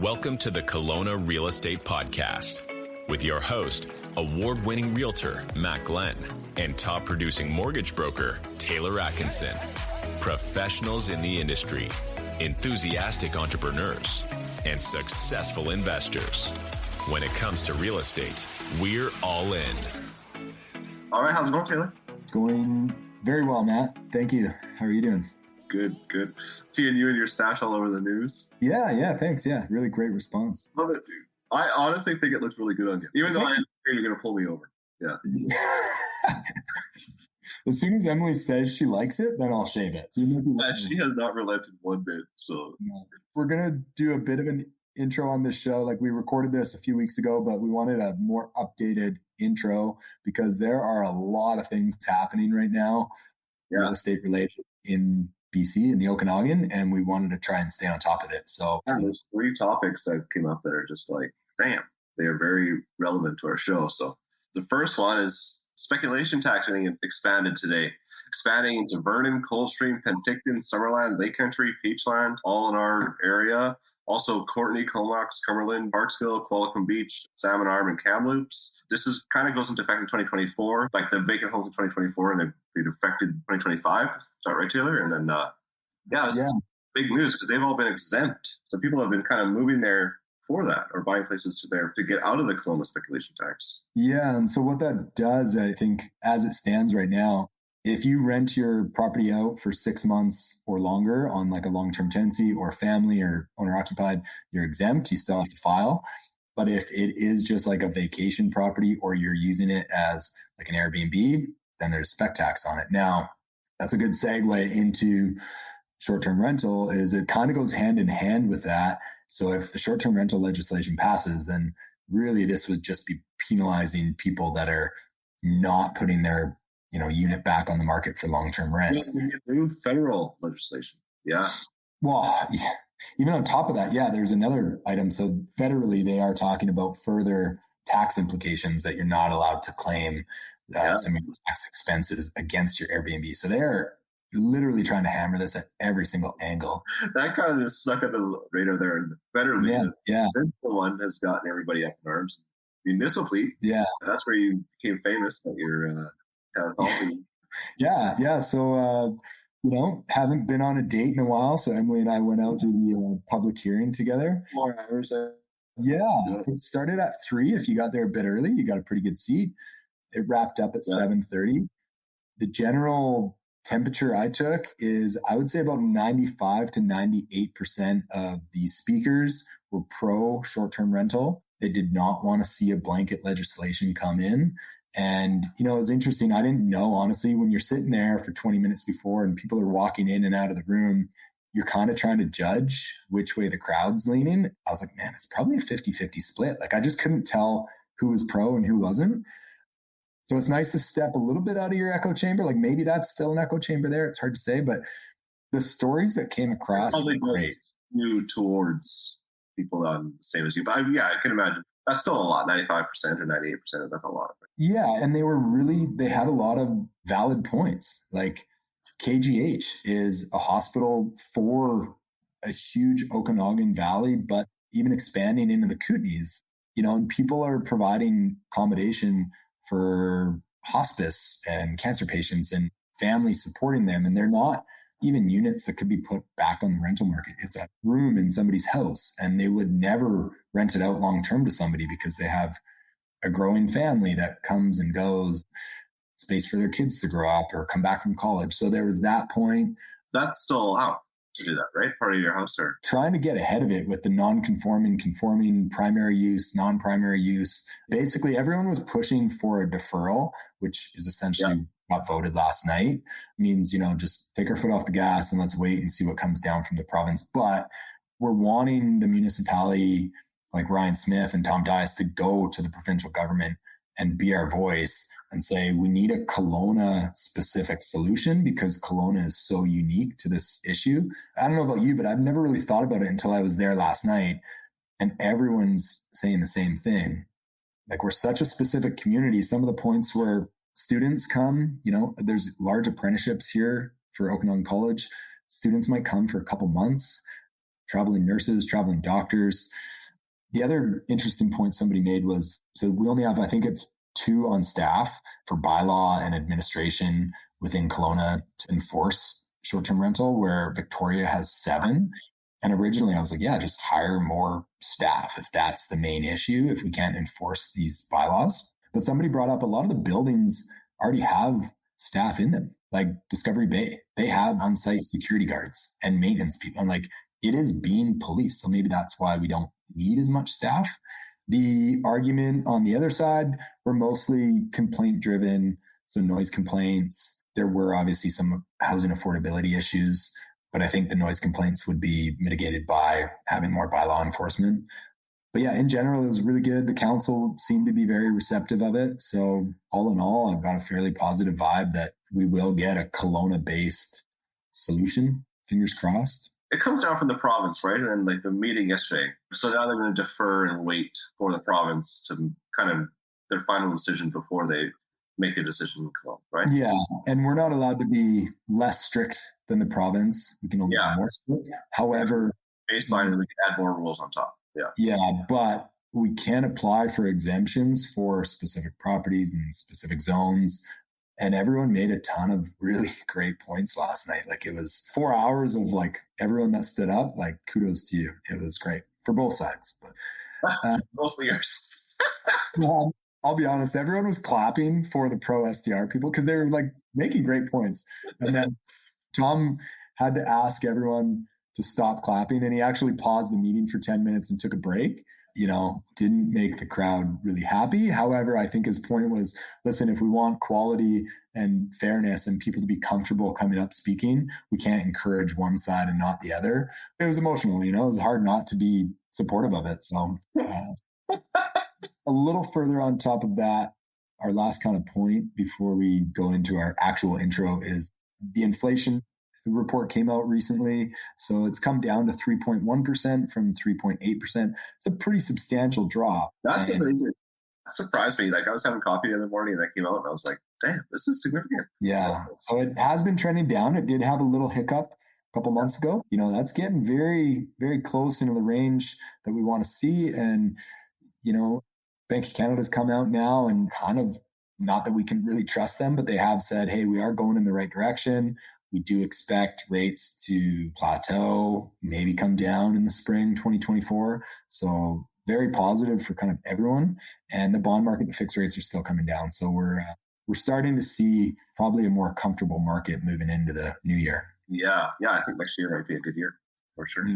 Welcome to the Kelowna Real Estate Podcast with your host, award-winning realtor Matt Glenn, and top-producing mortgage broker Taylor Atkinson. Professionals in the industry, enthusiastic entrepreneurs, and successful investors. When it comes to real estate, we're all in. All right, how's it going, Taylor? It's going very well, Matt. Thank you. How are you doing? Good. Seeing you and your stash all over the news. Yeah, thanks. Yeah, really great response. Love it, dude. I honestly think it looks really good on you, even though I am afraid you're going to pull me over. Yeah. As soon as Emily says she likes it, then I'll shave it. So she has not relented one bit. So we're going to do a bit of an intro on this show. Like, we recorded this a few weeks ago, but we wanted a more updated intro because there are a lot of things happening right now, real estate related in BC in the Okanagan, and we wanted to try and stay on top of it. So there's 3 topics that came up that are just like, damn, they are very relevant to our show. So the first one is speculation tax getting expanded today, expanding into Vernon, Coldstream, Penticton, Summerland, Lake Country, Peachland, all in our area. Also, Courtenay, Comox, Cumberland, Parksville, Qualicum Beach, Salmon Arm, and Kamloops. This is kind of goes into effect in 2024, like the vacant homes in 2024, and it affected 2025. Is that right, Taylor? And then, this is big news because they've all been exempt. So people have been kind of moving there for that or buying places there to get out of the Kelowna speculation tax. Yeah, and so what that does, I think, as it stands right now, if you rent your property out for 6 months or longer on like a long-term tenancy or family or owner-occupied, you're exempt. You still have to file. But if it is just like a vacation property or you're using it as like an Airbnb, then there's spec tax on it. Now, that's a good segue into short-term rental. Is it kind of goes hand in hand with that. So if the short-term rental legislation passes, then really this would just be penalizing people that are not putting their unit back on the market for long-term rent. New federal legislation. Yeah. Well, even on top of that, there's another item. So federally, they are talking about further tax implications that you're not allowed to claim some of the tax expenses against your Airbnb. So they're literally trying to hammer this at every single angle. That kind of just stuck at the radar there. And federally, the central one has gotten everybody up in arms. Municipally, that's where you became famous at your town hall. Yeah. So, haven't been on a date in a while. So Emily and I went out to the public hearing together. 4 hours. It started at 3. If you got there a bit early, you got a pretty good seat. It wrapped up at 7:30. The general temperature I took is, I would say, about 95 to 98% of the speakers were pro short-term rental. They did not want to see a blanket legislation come in. And, it was interesting. I didn't know, honestly, when you're sitting there for 20 minutes before and people are walking in and out of the room, you're kind of trying to judge which way the crowd's leaning. I was like, man, it's probably a 50-50 split. Like, I just couldn't tell who was pro and who wasn't. So it's nice to step a little bit out of your echo chamber. Like, maybe that's still an echo chamber there. It's hard to say, but the stories that came across were great. You towards people on the same as you. But I can imagine. That's still a lot, 95% or 98%. That's a lot. Yeah, and they had a lot of valid points. Like, KGH is a hospital for a huge Okanagan Valley, but even expanding into the Kootenays, and people are providing accommodation for hospice and cancer patients and families supporting them. And they're not even units that could be put back on the rental market. It's a room in somebody's house, and they would never rent it out long-term to somebody because they have a growing family that comes and goes, space for their kids to grow up or come back from college. So there was that point. That's still allowed to do that, right? Part of your house, or trying to get ahead of it with the non-conforming, conforming, primary use, non-primary use. Basically, everyone was pushing for a deferral, which is essentially got voted last night. It means, just take our foot off the gas and let's wait and see what comes down from the province. But we're wanting the municipality, like Ryan Smith and Tom Dias, to go to the provincial government and be our voice and say, we need a Kelowna specific solution because Kelowna is so unique to this issue. I don't know about you, but I've never really thought about it until I was there last night, and everyone's saying the same thing. Like, we're such a specific community. Some of the points where students come, there's large apprenticeships here for Okanagan College. Students might come for a couple months, traveling nurses, traveling doctors. The other interesting point somebody made was, so we only have, I think it's 2 on staff for bylaw and administration within Kelowna to enforce short-term rental, where Victoria has 7. And originally I was like, yeah, just hire more staff if that's the main issue, if we can't enforce these bylaws. But somebody brought up a lot of the buildings already have staff in them, like Discovery Bay. They have on-site security guards and maintenance people. And like, it is being policed. So maybe that's why we don't need as much staff. The argument on the other side were mostly complaint driven. So noise complaints. There were obviously some housing affordability issues, but I think the noise complaints would be mitigated by having more bylaw enforcement. But yeah, in general, it was really good. The council seemed to be very receptive of it. So all in all, I've got a fairly positive vibe that we will get a Kelowna-based solution. Fingers crossed. It comes down from the province, right? And then like the meeting yesterday. So now they're going to defer and wait for the province to kind of their final decision before they make a decision in Kelowna, right? Yeah. And we're not allowed to be less strict than the province. We can only be more strict. However, baseline, and we can add more rules on top. Yeah. Yeah. But we can apply for exemptions for specific properties and specific zones. And everyone made a ton of really great points last night. Like it was 4 hours of like everyone that stood up, like kudos to you. It was great for both sides. But, mostly yours. Well, I'll be honest, everyone was clapping for the pro SDR people because they were like making great points. And then Tom had to ask everyone to stop clapping, and he actually paused the meeting for 10 minutes and took a break. Didn't make the crowd really happy. However, I think his point was, listen, if we want quality and fairness and people to be comfortable coming up speaking, we can't encourage one side and not the other. It was emotional, it was hard not to be supportive of it. So a little further on top of that, our last kind of point before we go into our actual intro is the inflation. The report came out recently, so it's come down to 3.1% from 3.8%. It's a pretty substantial drop. That's amazing. That surprised me. Like I was having coffee the other morning and that came out and I was like, damn, this is significant. Yeah. So it has been trending down. It did have a little hiccup a couple months ago. That's getting very, very close into the range that we want to see. And, Bank of Canada's come out now and kind of, not that we can really trust them, but they have said, hey, we are going in the right direction. We do expect rates to plateau, maybe come down in the spring 2024. So very positive for kind of everyone. And the bond market, the fixed rates are still coming down. So we're starting to see probably a more comfortable market moving into the new year. Yeah. I think next year might be a good year for sure.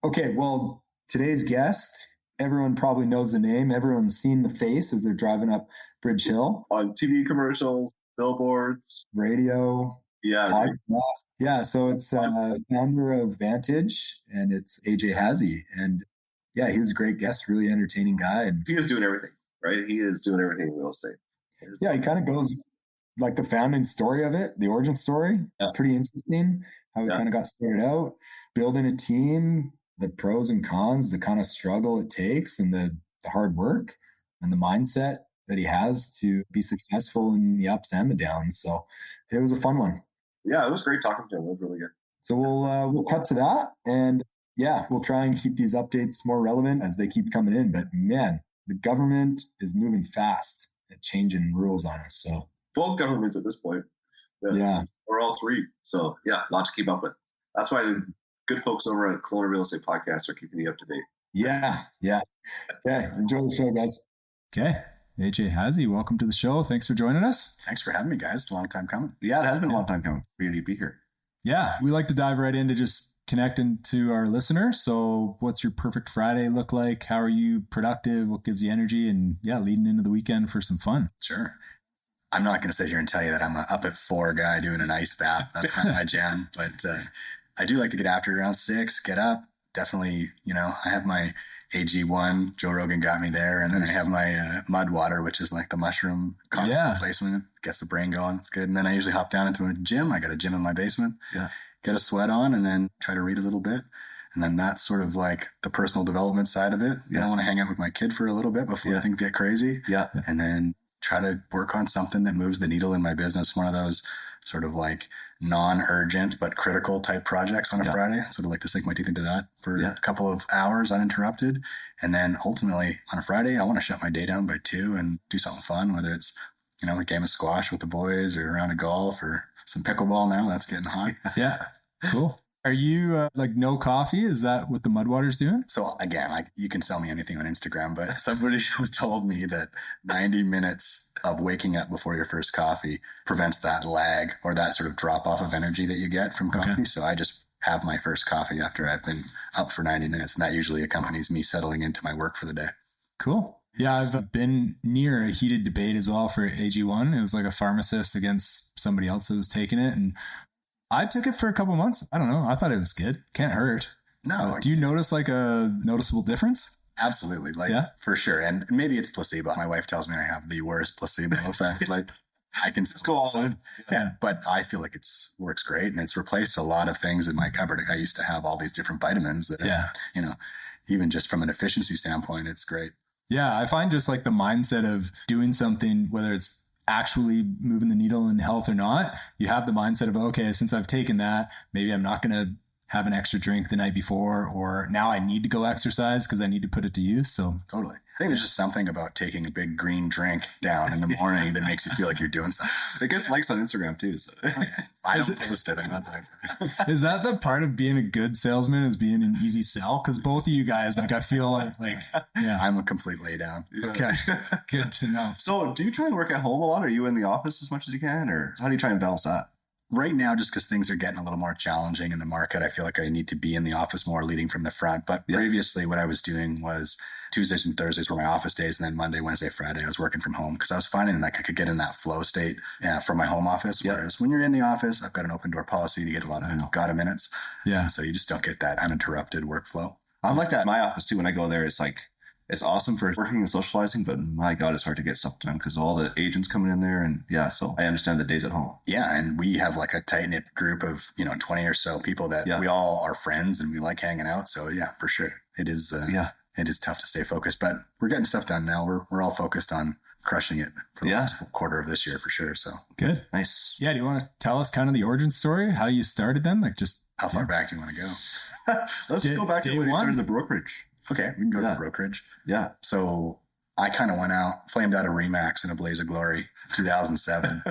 Okay. Well, today's guest, everyone probably knows the name. Everyone's seen the face as they're driving up Bridge Hill. On TV commercials, billboards, radio. Yeah. Podcast. Yeah. So it's founder of Vantage, and it's AJ Hazzi. And yeah, he was a great guest, really entertaining guy. And he is doing everything, right? He is doing everything in real estate. Yeah. He kind of goes like the founding story of it, the origin story. Yeah. Pretty interesting how he kind of got started out, building a team, the pros and cons, the kind of struggle it takes, and the hard work and the mindset that he has to be successful in the ups and the downs. So it was a fun one. Yeah, it was great talking to him. It was really good. So we'll cut to that, and we'll try and keep these updates more relevant as they keep coming in. But man, the government is moving fast and changing rules on us. So both governments at this point. Yeah. Or all three. So yeah, a lot to keep up with. That's why the good folks over at Kelowna Real Estate Podcast are keeping you up to date. Yeah. Okay, enjoy the show, guys. Okay. AJ Hazzi, welcome to the show. Thanks for joining us. Thanks for having me, guys. It's a long time coming. Yeah, it has been a long time coming for you to be here. Yeah, we like to dive right into just connecting to our listeners. So what's your perfect Friday look like? How are you productive? What gives you energy? And leading into the weekend for some fun. Sure. I'm not going to sit here and tell you that I'm an up at 4 guy doing an ice bath. That's not my jam. But I do like to get after it around 6, get up. Definitely, I have my AG1, Joe Rogan got me there. And then I have my mud water, which is like the mushroom coffee replacement. Gets the brain going. It's good. And then I usually hop down into a gym. I got a gym in my basement. Yeah. Get a sweat on and then try to read a little bit. And then that's sort of like the personal development side of it. I want to hang out with my kid for a little bit before things get crazy. Yeah. And then try to work on something that moves the needle in my business. One of those sort of like non-urgent but critical type projects on a Friday. So I'd like to sink my teeth into that for a couple of hours uninterrupted. And then ultimately on a Friday, I want to shut my day down by 2 and do something fun, whether it's, a game of squash with the boys or a round of golf or some pickleball now. That's getting hot. Yeah. Cool. Are you no coffee? Is that what the Mudwater's doing? So again, you can sell me anything on Instagram, but somebody has told me that 90 minutes of waking up before your first coffee prevents that lag or that sort of drop off of energy that you get from coffee. Okay. So I just have my first coffee after I've been up for 90 minutes. And that usually accompanies me settling into my work for the day. Cool. Yeah, I've been near a heated debate as well for AG1. It was like a pharmacist against somebody else that was taking it. And I took it for a couple months. I don't know. I thought it was good. Can't hurt. No. Do you notice like a noticeable difference? Absolutely. For sure. And maybe it's placebo. My wife tells me I have the worst placebo effect. I can go all in. Yeah. But I feel like works great. And it's replaced a lot of things in my cupboard. I used to have all these different vitamins that, even just from an efficiency standpoint, it's great. Yeah. I find just like the mindset of doing something, whether it's actually moving the needle in health or not, you have the mindset of, okay, since I've taken that, maybe I'm not going to have an extra drink the night before, or now I need to go exercise because I need to put it to use. So totally. I think there's just something about taking a big green drink down in the morning that makes you feel like you're doing something. It gets likes on Instagram too. So. I don't post it. Is that the part of being a good salesman, is being an easy sell? Because both of you guys, I feel like I'm a complete lay down. Yeah. Okay, good to know. So do you try and work at home a lot? Are you in the office as much as you can, or how do you try and balance that? Right now, just because things are getting a little more challenging in the market, I feel like I need to be in the office more, leading from the front. But previously, what I was doing was Tuesdays and Thursdays were my office days. And then Monday, Wednesday, Friday, I was working from home because I was finding like I could get in that flow state from my home office. Whereas when you're in the office, I've got an open door policy to get a lot of GATA minutes. Yeah. And so you just don't get that uninterrupted workflow. I'm like that in my office too. When I go there, it's like, it's awesome for working and socializing, but my God, it's hard to get stuff done because all the agents coming in there. And so I understand the days at home. Yeah. And we have like a tight knit group of, 20 or so people that we all are friends and we like hanging out. So yeah, for sure. It is, it is tough to stay focused, but we're getting stuff done now. We're all focused on crushing it for the last quarter of this year for sure. So good. Nice. Yeah. Do you want to tell us kind of the origin story, how you started then? How far back do you want to go? Let's go back to when you started the brokerage. Okay, we can go to the brokerage. Yeah. So I kind of flamed out a Remax in a blaze of glory, 2007.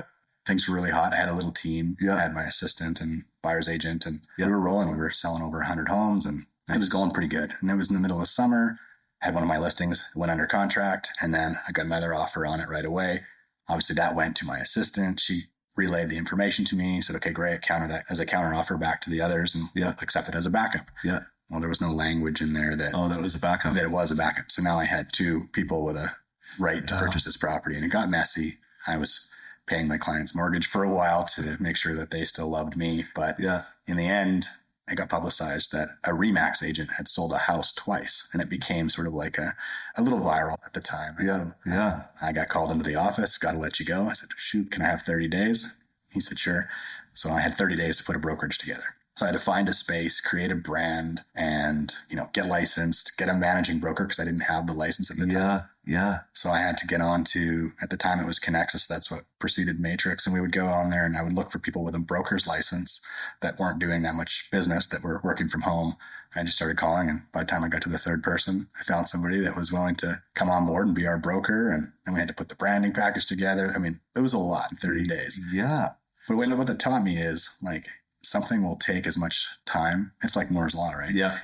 Things were really hot. I had a little team. I had my assistant and buyer's agent, and we were rolling. We were selling over 100 homes, and it was going pretty good. And it was in the middle of summer. I had one of my listings, went under contract, and then I got another offer on it right away. Obviously, that went to my assistant. She relayed the information to me, said, okay, great, counter that as a counter offer back to the others, and accept it as a backup. Yeah. Well, there was no language in there that it was a backup. That it was a backup. So now I had 2 people with a right to purchase this property, and it got messy. I was paying my client's mortgage for a while to make sure that they still loved me. But in the end, it got publicized that a Remax agent had sold a house twice, and it became sort of like a little viral at the time. I got called into the office, got to let you go. I said, shoot, can I have 30 days? He said, sure. So I had 30 days to put a brokerage together. So I had to find a space, create a brand, and, get licensed, get a managing broker because I didn't have the license at the time. Yeah. So I had to get on to, at the time it was Connexus. That's what preceded Matrix. And we would go on there and I would look for people with a broker's license that weren't doing that much business, that were working from home. And I just started calling. And by the time I got to the third person, I found somebody that was willing to come on board and be our broker. And then we had to put the branding package together. I mean, it was a lot in 30 days. Yeah. But what that taught me is something will take as much time. It's like Moore's Law, right? Yeah.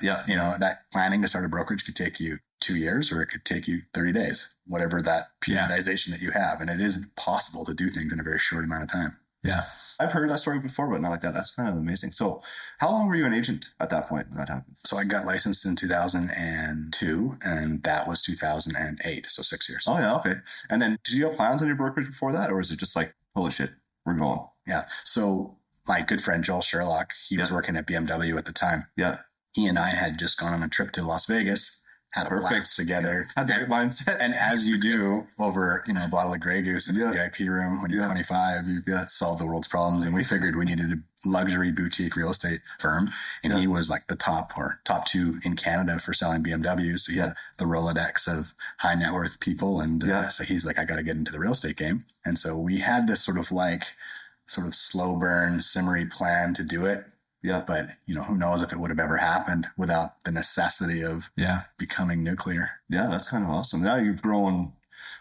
That planning to start a brokerage could take you 2 years or it could take you 30 days, whatever that periodization that you have. And it is possible to do things in a very short amount of time. Yeah. I've heard that story before, but not like that. That's kind of amazing. So how long were you an agent at that point when that happened? So I got licensed in 2002 and that was 2008. So 6 years. Oh yeah. Okay. And then did you have plans on your brokerage before that? Or is it just like, holy shit, we're going? Yeah. So my good friend, Joel Sherlock, he was working at BMW at the time. Yeah. He and I had just gone on a trip to Las Vegas, had a blast together. Had the right mindset. And as you do over, a bottle of Grey Goose in the VIP room when you're 25, you solve the world's problems. And we figured we needed a luxury boutique real estate firm. And he was like the top 2 in Canada for selling BMWs. So he had the Rolodex of high net worth people. And so he's like, I got to get into the real estate game. And so we had this sort of sort of slow burn, simmery plan to do it. Yeah. But, who knows if it would have ever happened without the necessity of becoming nuclear. Yeah, that's kind of awesome. Now you've grown,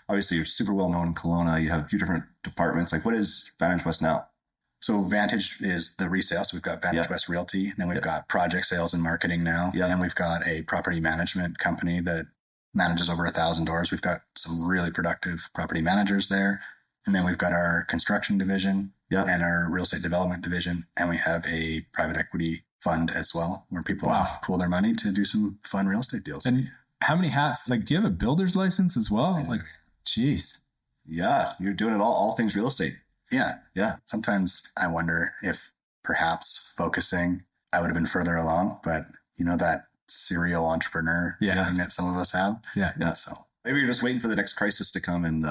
obviously you're super well known in Kelowna. You have a few different departments. Like what is Vantage West now? So Vantage is the resale. So we've got Vantage West Realty, and then we've got project sales and marketing now. Yeah. And we've got a property management company that manages over 1,000 doors. We've got some really productive property managers there. And then we've got our construction division and our real estate development division. And we have a private equity fund as well, where people pool their money to do some fun real estate deals. And how many hats? Like, do you have a builder's license as well? Like, geez. Yeah, you're doing it all things real estate. Yeah. Yeah. Sometimes I wonder if perhaps focusing, I would have been further along, but that serial entrepreneur feeling that some of us have. Yeah. Yeah. So maybe you're just waiting for the next crisis to come and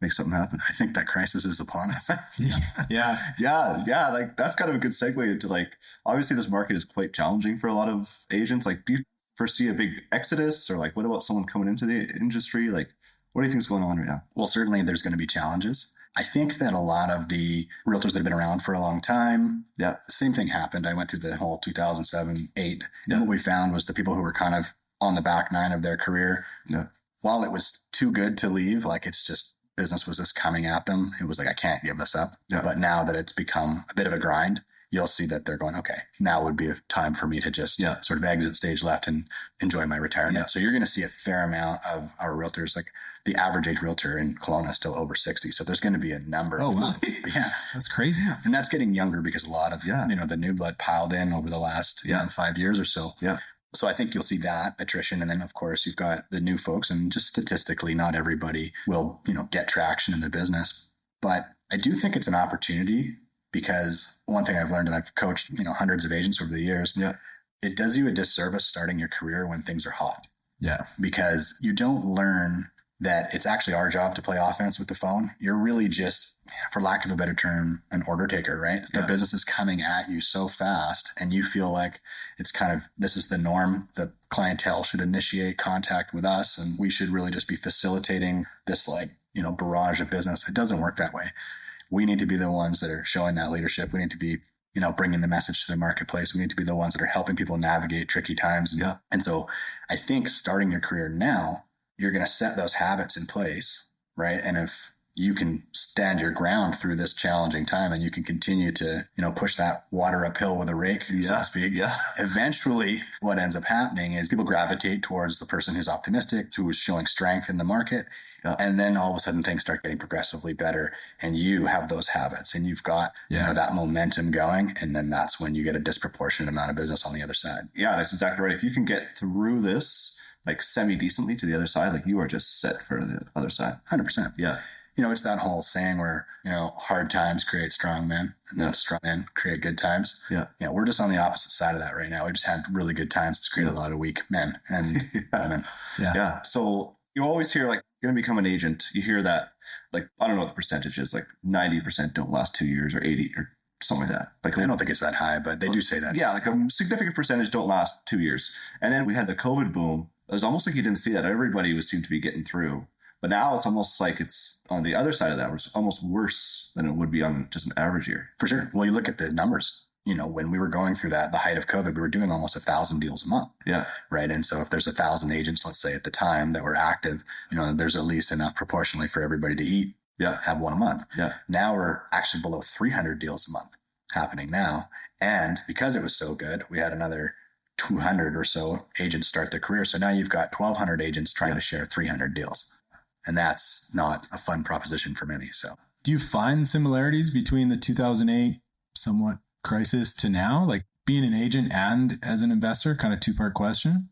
make something happen. I think that crisis is upon us. Yeah. Like that's kind of a good segue into like, obviously this market is quite challenging for a lot of agents. Like, do you foresee a big exodus, or like, what about someone coming into the industry? Like, what do you think is going on right now? Well, certainly there's going to be challenges. I think that a lot of the realtors that have been around for a long time, the same thing happened. I went through the whole 2007, 8. And what we found was the people who were kind of on the back nine of their career, while it was too good to leave, like it's just business was just coming at them. It was like, I can't give this up. Yeah. But now that it's become a bit of a grind, you'll see that they're going, okay, now would be a time for me to just sort of exit stage left and enjoy my retirement. Yeah. So you're going to see a fair amount of our realtors, like the average age realtor in Kelowna is still over 60. So there's going to be a number. Oh, wow. Yeah. That's crazy. And that's getting younger because a lot of, the new blood piled in over the last 5 years or so. Yeah. So I think you'll see that attrition. And then of course you've got the new folks, and just statistically, not everybody will, get traction in the business, but I do think it's an opportunity, because one thing I've learned, and I've coached, hundreds of agents over the years, it does you a disservice starting your career when things are hot. Yeah. Because you don't learn that it's actually our job to play offense with the phone. You're really just, for lack of a better term, an order taker, right? The business is coming at you so fast, and you feel like it's kind of, this is the norm. The clientele should initiate contact with us, and we should really just be facilitating this barrage of business. It doesn't work that way. We need to be the ones that are showing that leadership. We need to be, bringing the message to the marketplace. We need to be the ones that are helping people navigate tricky times. And so I think starting your career now, you're going to set those habits in place, right? And if you can stand your ground through this challenging time, and you can continue to, push that water uphill with a rake, so to speak. Yeah. Eventually what ends up happening is people gravitate towards the person who's optimistic, who is showing strength in the market. Yeah. And then all of a sudden things start getting progressively better, and you have those habits, and you've got that momentum going. And then that's when you get a disproportionate amount of business on the other side. Yeah, that's exactly right. If you can get through this like semi-decently to the other side, like you are just set for the other side. 100%. Yeah. It's that whole saying where, hard times create strong men, and then strong men create good times. Yeah. We're just on the opposite side of that right now. We just had really good times. It's created a lot of weak men and women. Yeah. So you always hear like, you're going to become an agent. You hear that, like, I don't know what the percentage is, like 90% don't last 2 years, or 80 or something like that. Like, I don't think it's that high, but they do say that. Yeah. Like a significant percentage don't last 2 years. And then we had the COVID boom. It was almost like you didn't see that. Everybody seemed to be getting through. But now it's almost like it's on the other side of that. It's almost worse than it would be on just an average year. For sure. Well, you look at the numbers. When we were going through the height of COVID, we were doing almost 1,000 deals a month. Yeah. Right. And so if there's 1,000 agents, let's say at the time, that were active, there's at least enough proportionally for everybody to eat. Yeah. Have one a month. Yeah. Now we're actually below 300 deals a month happening now. And because it was so good, we had another 200 or so agents start their career. So now you've got 1,200 agents trying to share 300 deals. And that's not a fun proposition for many. So do you find similarities between the 2008 somewhat crisis to now, like being an agent and as an investor? Kind of two-part question.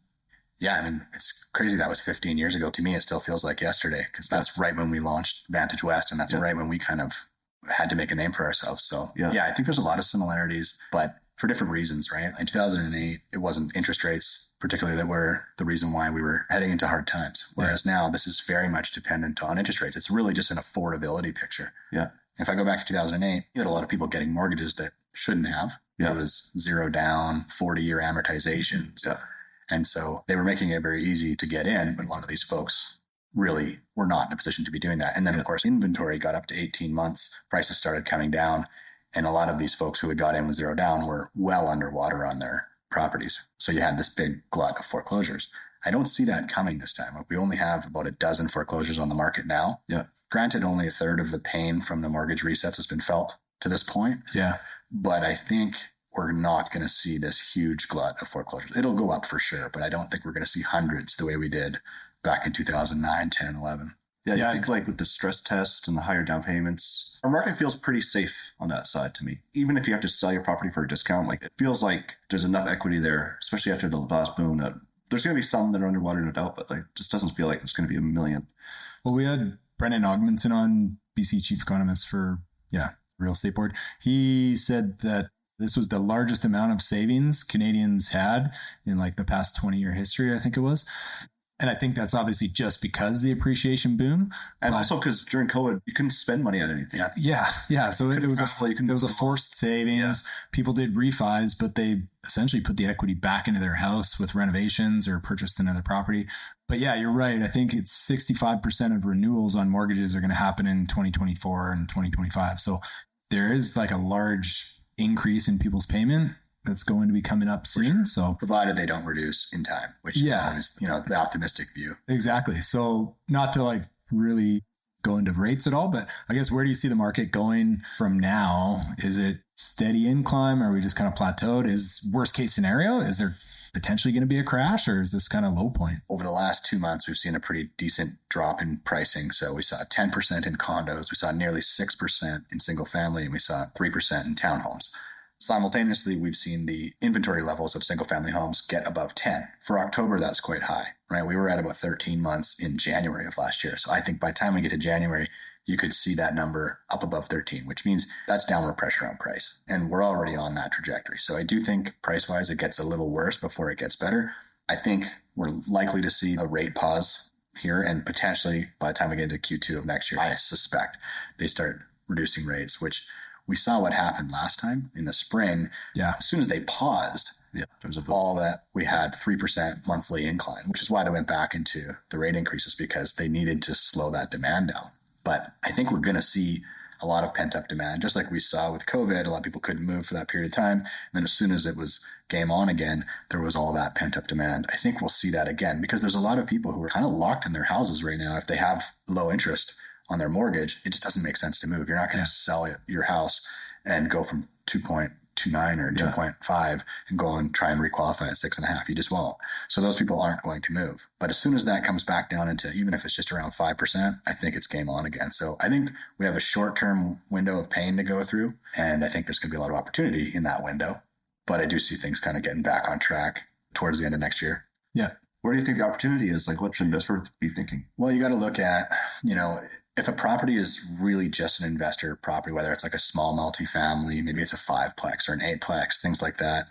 Yeah, I mean, it's crazy. That was 15 years ago. To me, it still feels like yesterday, because that's right when we launched Vantage West, and that's right when we kind of had to make a name for ourselves. So yeah, I think there's a lot of similarities, but for different reasons, right? In 2008, it wasn't interest rates particularly that were the reason why we were heading into hard times. Whereas now this is very much dependent on interest rates. It's really just an affordability picture. Yeah. If I go back to 2008, you had a lot of people getting mortgages that shouldn't have. It was 0 down, 40-year amortizations. Yeah. And so they were making it very easy to get in, but a lot of these folks really were not in a position to be doing that. And then, of course, inventory got up to 18 months. Prices started coming down. And a lot of these folks who had got in with zero down were well underwater on their properties. So you had this big glut of foreclosures. I don't see that coming this time. We only have about a dozen foreclosures on the market now. Yeah. Granted, only a third of the pain from the mortgage resets has been felt to this point. Yeah. But I think we're not going to see this huge glut of foreclosures. It'll go up for sure, but I don't think we're going to see hundreds the way we did back in 2009, 10, 11. Yeah, I think like with the stress test and the higher down payments, our market feels pretty safe on that side to me. Even if you have to sell your property for a discount, like it feels like there's enough equity there, especially after the last boom, that there's going to be some that are underwater, no doubt, but like just doesn't feel like it's going to be a million. Well, we had Brendan Ogmanson on, BC chief economist for, Real Estate Board. He said that this was the largest amount of savings Canadians had in like the past 20-year history, I think it was. And I think that's obviously just because the appreciation boom. And also because during COVID, you couldn't spend money on anything. Yeah. So it was a forced savings. Yeah. People did refis, but they essentially put the equity back into their house with renovations or purchased another property. But yeah, you're right. I think it's 65% of renewals on mortgages are going to happen in 2024 and 2025. So there is like a large increase in people's payment that's going to be coming up soon. Sure. So provided they don't reduce in time, which is always, the optimistic view. Exactly. So not to like really go into rates at all, but I guess where do you see the market going from now? Is it steady incline? Are we just kind of plateaued? Is worst case scenario? Is there potentially going to be a crash, or is this kind of low point? Over the last 2 months, we've seen a pretty decent drop in pricing. So we saw 10% in condos, we saw nearly 6% in single family, and we saw 3% in townhomes. Simultaneously, we've seen the inventory levels of single-family homes get above 10. For October, that's quite high, right? We were at about 13 months in January of last year. So I think by the time we get to January, you could see that number up above 13, which means that's downward pressure on price. And we're already on that trajectory. So I do think price-wise, it gets a little worse before it gets better. I think we're likely to see a rate pause here, and potentially by the time we get into Q2 of next year, I suspect they start reducing rates, which we saw what happened last time in the spring. Yeah. As soon as they paused, there was all that we had 3% monthly incline, which is why they went back into the rate increases, because they needed to slow that demand down. But I think we're going to see a lot of pent up demand, just like we saw with COVID. A lot of people couldn't move for that period of time. And then as soon as it was game on again, there was all that pent up demand. I think we'll see that again, because there's a lot of people who are kind of locked in their houses right now. If they have low interest on their mortgage, it just doesn't make sense to move. You're not going to sell your house and go from 2.29 or 2.5 and go and try and requalify at 6.5. You just won't. So those people aren't going to move. But as soon as that comes back down into, even if it's just around 5%, I think it's game on again. So I think we have a short-term window of pain to go through. And I think there's going to be a lot of opportunity in that window. But I do see things kind of getting back on track towards the end of next year. Yeah. Where do you think the opportunity is? Like, what should investors be thinking? Well, you got to look at, if a property is really just an investor property, whether it's like a small multifamily, maybe it's a 5-plex or an 8-plex, things like that.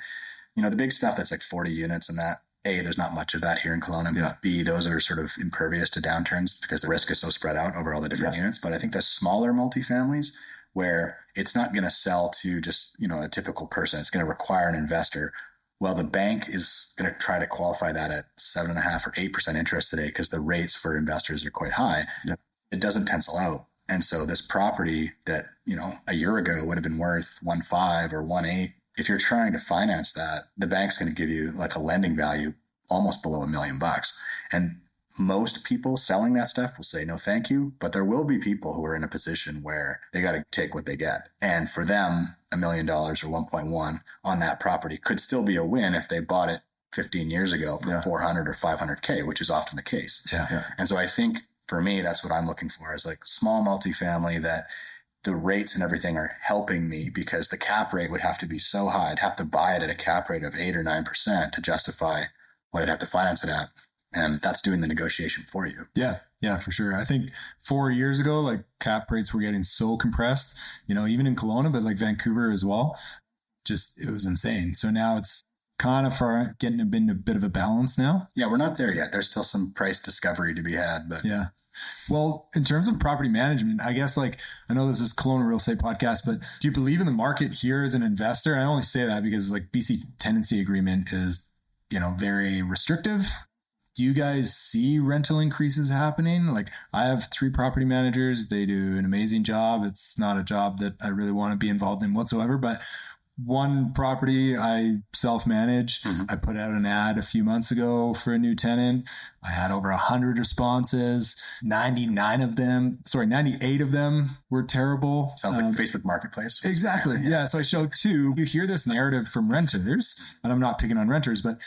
The big stuff that's like 40 units and that, A, there's not much of that here in Kelowna. Yeah. B, those are sort of impervious to downturns because the risk is so spread out over all the different units. But I think the smaller multifamilies, where it's not going to sell to just, a typical person, it's going to require an investor. Well, the bank is going to try to qualify that at 7.5 or 8% interest today because the rates for investors are quite high. Yeah. It doesn't pencil out. And so this property that, a year ago would have been worth 1.5 or 1.8. If you're trying to finance that, the bank's going to give you like a lending value almost below $1 million. And most people selling that stuff will say, no, thank you. But there will be people who are in a position where they got to take what they get. And for them, $1 million or 1.1 on that property could still be a win if they bought it 15 years ago for 400 or 500K, which is often the case. Yeah. And so I think, for me, that's what I'm looking for, is like small multifamily that the rates and everything are helping me, because the cap rate would have to be so high. I'd have to buy it at a cap rate of 8 or 9% to justify what I'd have to finance it at. And that's doing the negotiation for you. Yeah, for sure. I think 4 years ago, like cap rates were getting so compressed, even in Kelowna, but like Vancouver as well. Just, it was insane. So now it's kind of getting a bit of a balance now. Yeah, we're not there yet. There's still some price discovery to be had, but yeah. Well, in terms of property management, I guess, I know this is Kelowna Real Estate Podcast, but do you believe in the market here as an investor? I only say that because BC tenancy agreement is, very restrictive. Do you guys see rental increases happening? Like, I have 3 property managers. They do an amazing job. It's not a job that I really want to be involved in whatsoever, but one property I self-manage. I put out an ad a few months ago for a new tenant. I had over 100 responses. 98 of them were terrible. Sounds like Facebook Marketplace. Exactly. Yeah. So I showed 2. You hear this narrative from renters, and I'm not picking on renters, but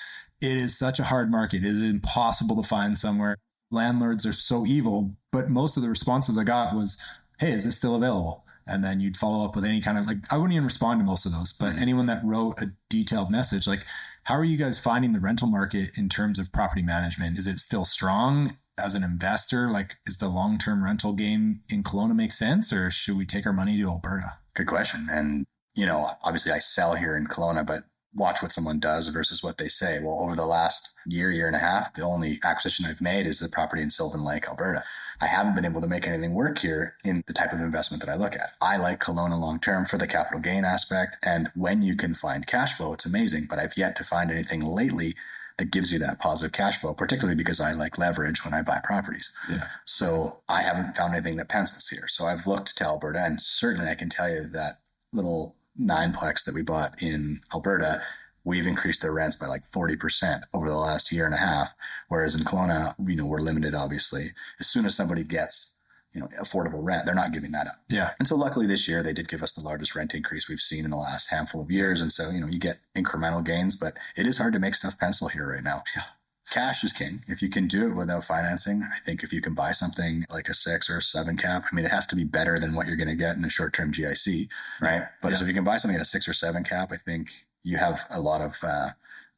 it is such a hard market. It is impossible to find somewhere. Landlords are so evil, but most of the responses I got was, hey, is this still available? And then you'd follow up with any kind of, like, I wouldn't even respond to most of those, but anyone that wrote a detailed message, like, how are you guys finding the rental market in terms of property management? Is it still strong as an investor? Like, is the long-term rental game in Kelowna make sense, or should we take our money to Alberta? Good question. And, you know, obviously I sell here in Kelowna, but watch what someone does versus what they say. Well, over the last year and a half, the only acquisition I've made is the property in Sylvan Lake, Alberta. I haven't been able to make anything work here in the type of investment that I look at. I like Kelowna long-term for the capital gain aspect. And when you can find cash flow, it's amazing. But I've yet to find anything lately that gives you that positive cash flow, particularly because I like leverage when I buy properties. Yeah. So I haven't found anything that pencils here. So I've looked to Alberta, and certainly I can tell you that little 9-plex that we bought in Alberta, we've increased their rents by like 40% over the last year and a half. Whereas in Kelowna, you know, we're limited, obviously. As soon as somebody gets, you know, affordable rent, they're not giving that up. Yeah. And so luckily this year, they did give us the largest rent increase we've seen in the last handful of years. And so, you know, you get incremental gains, but it is hard to make stuff pencil here right now. Yeah. Cash is king. If you can do it without financing, I think if you can buy something like a 6 or a 7 cap, I mean, it has to be better than what you're going to get in a short-term GIC, right? But if you can buy something at a 6 or 7 cap, I think you have a lot of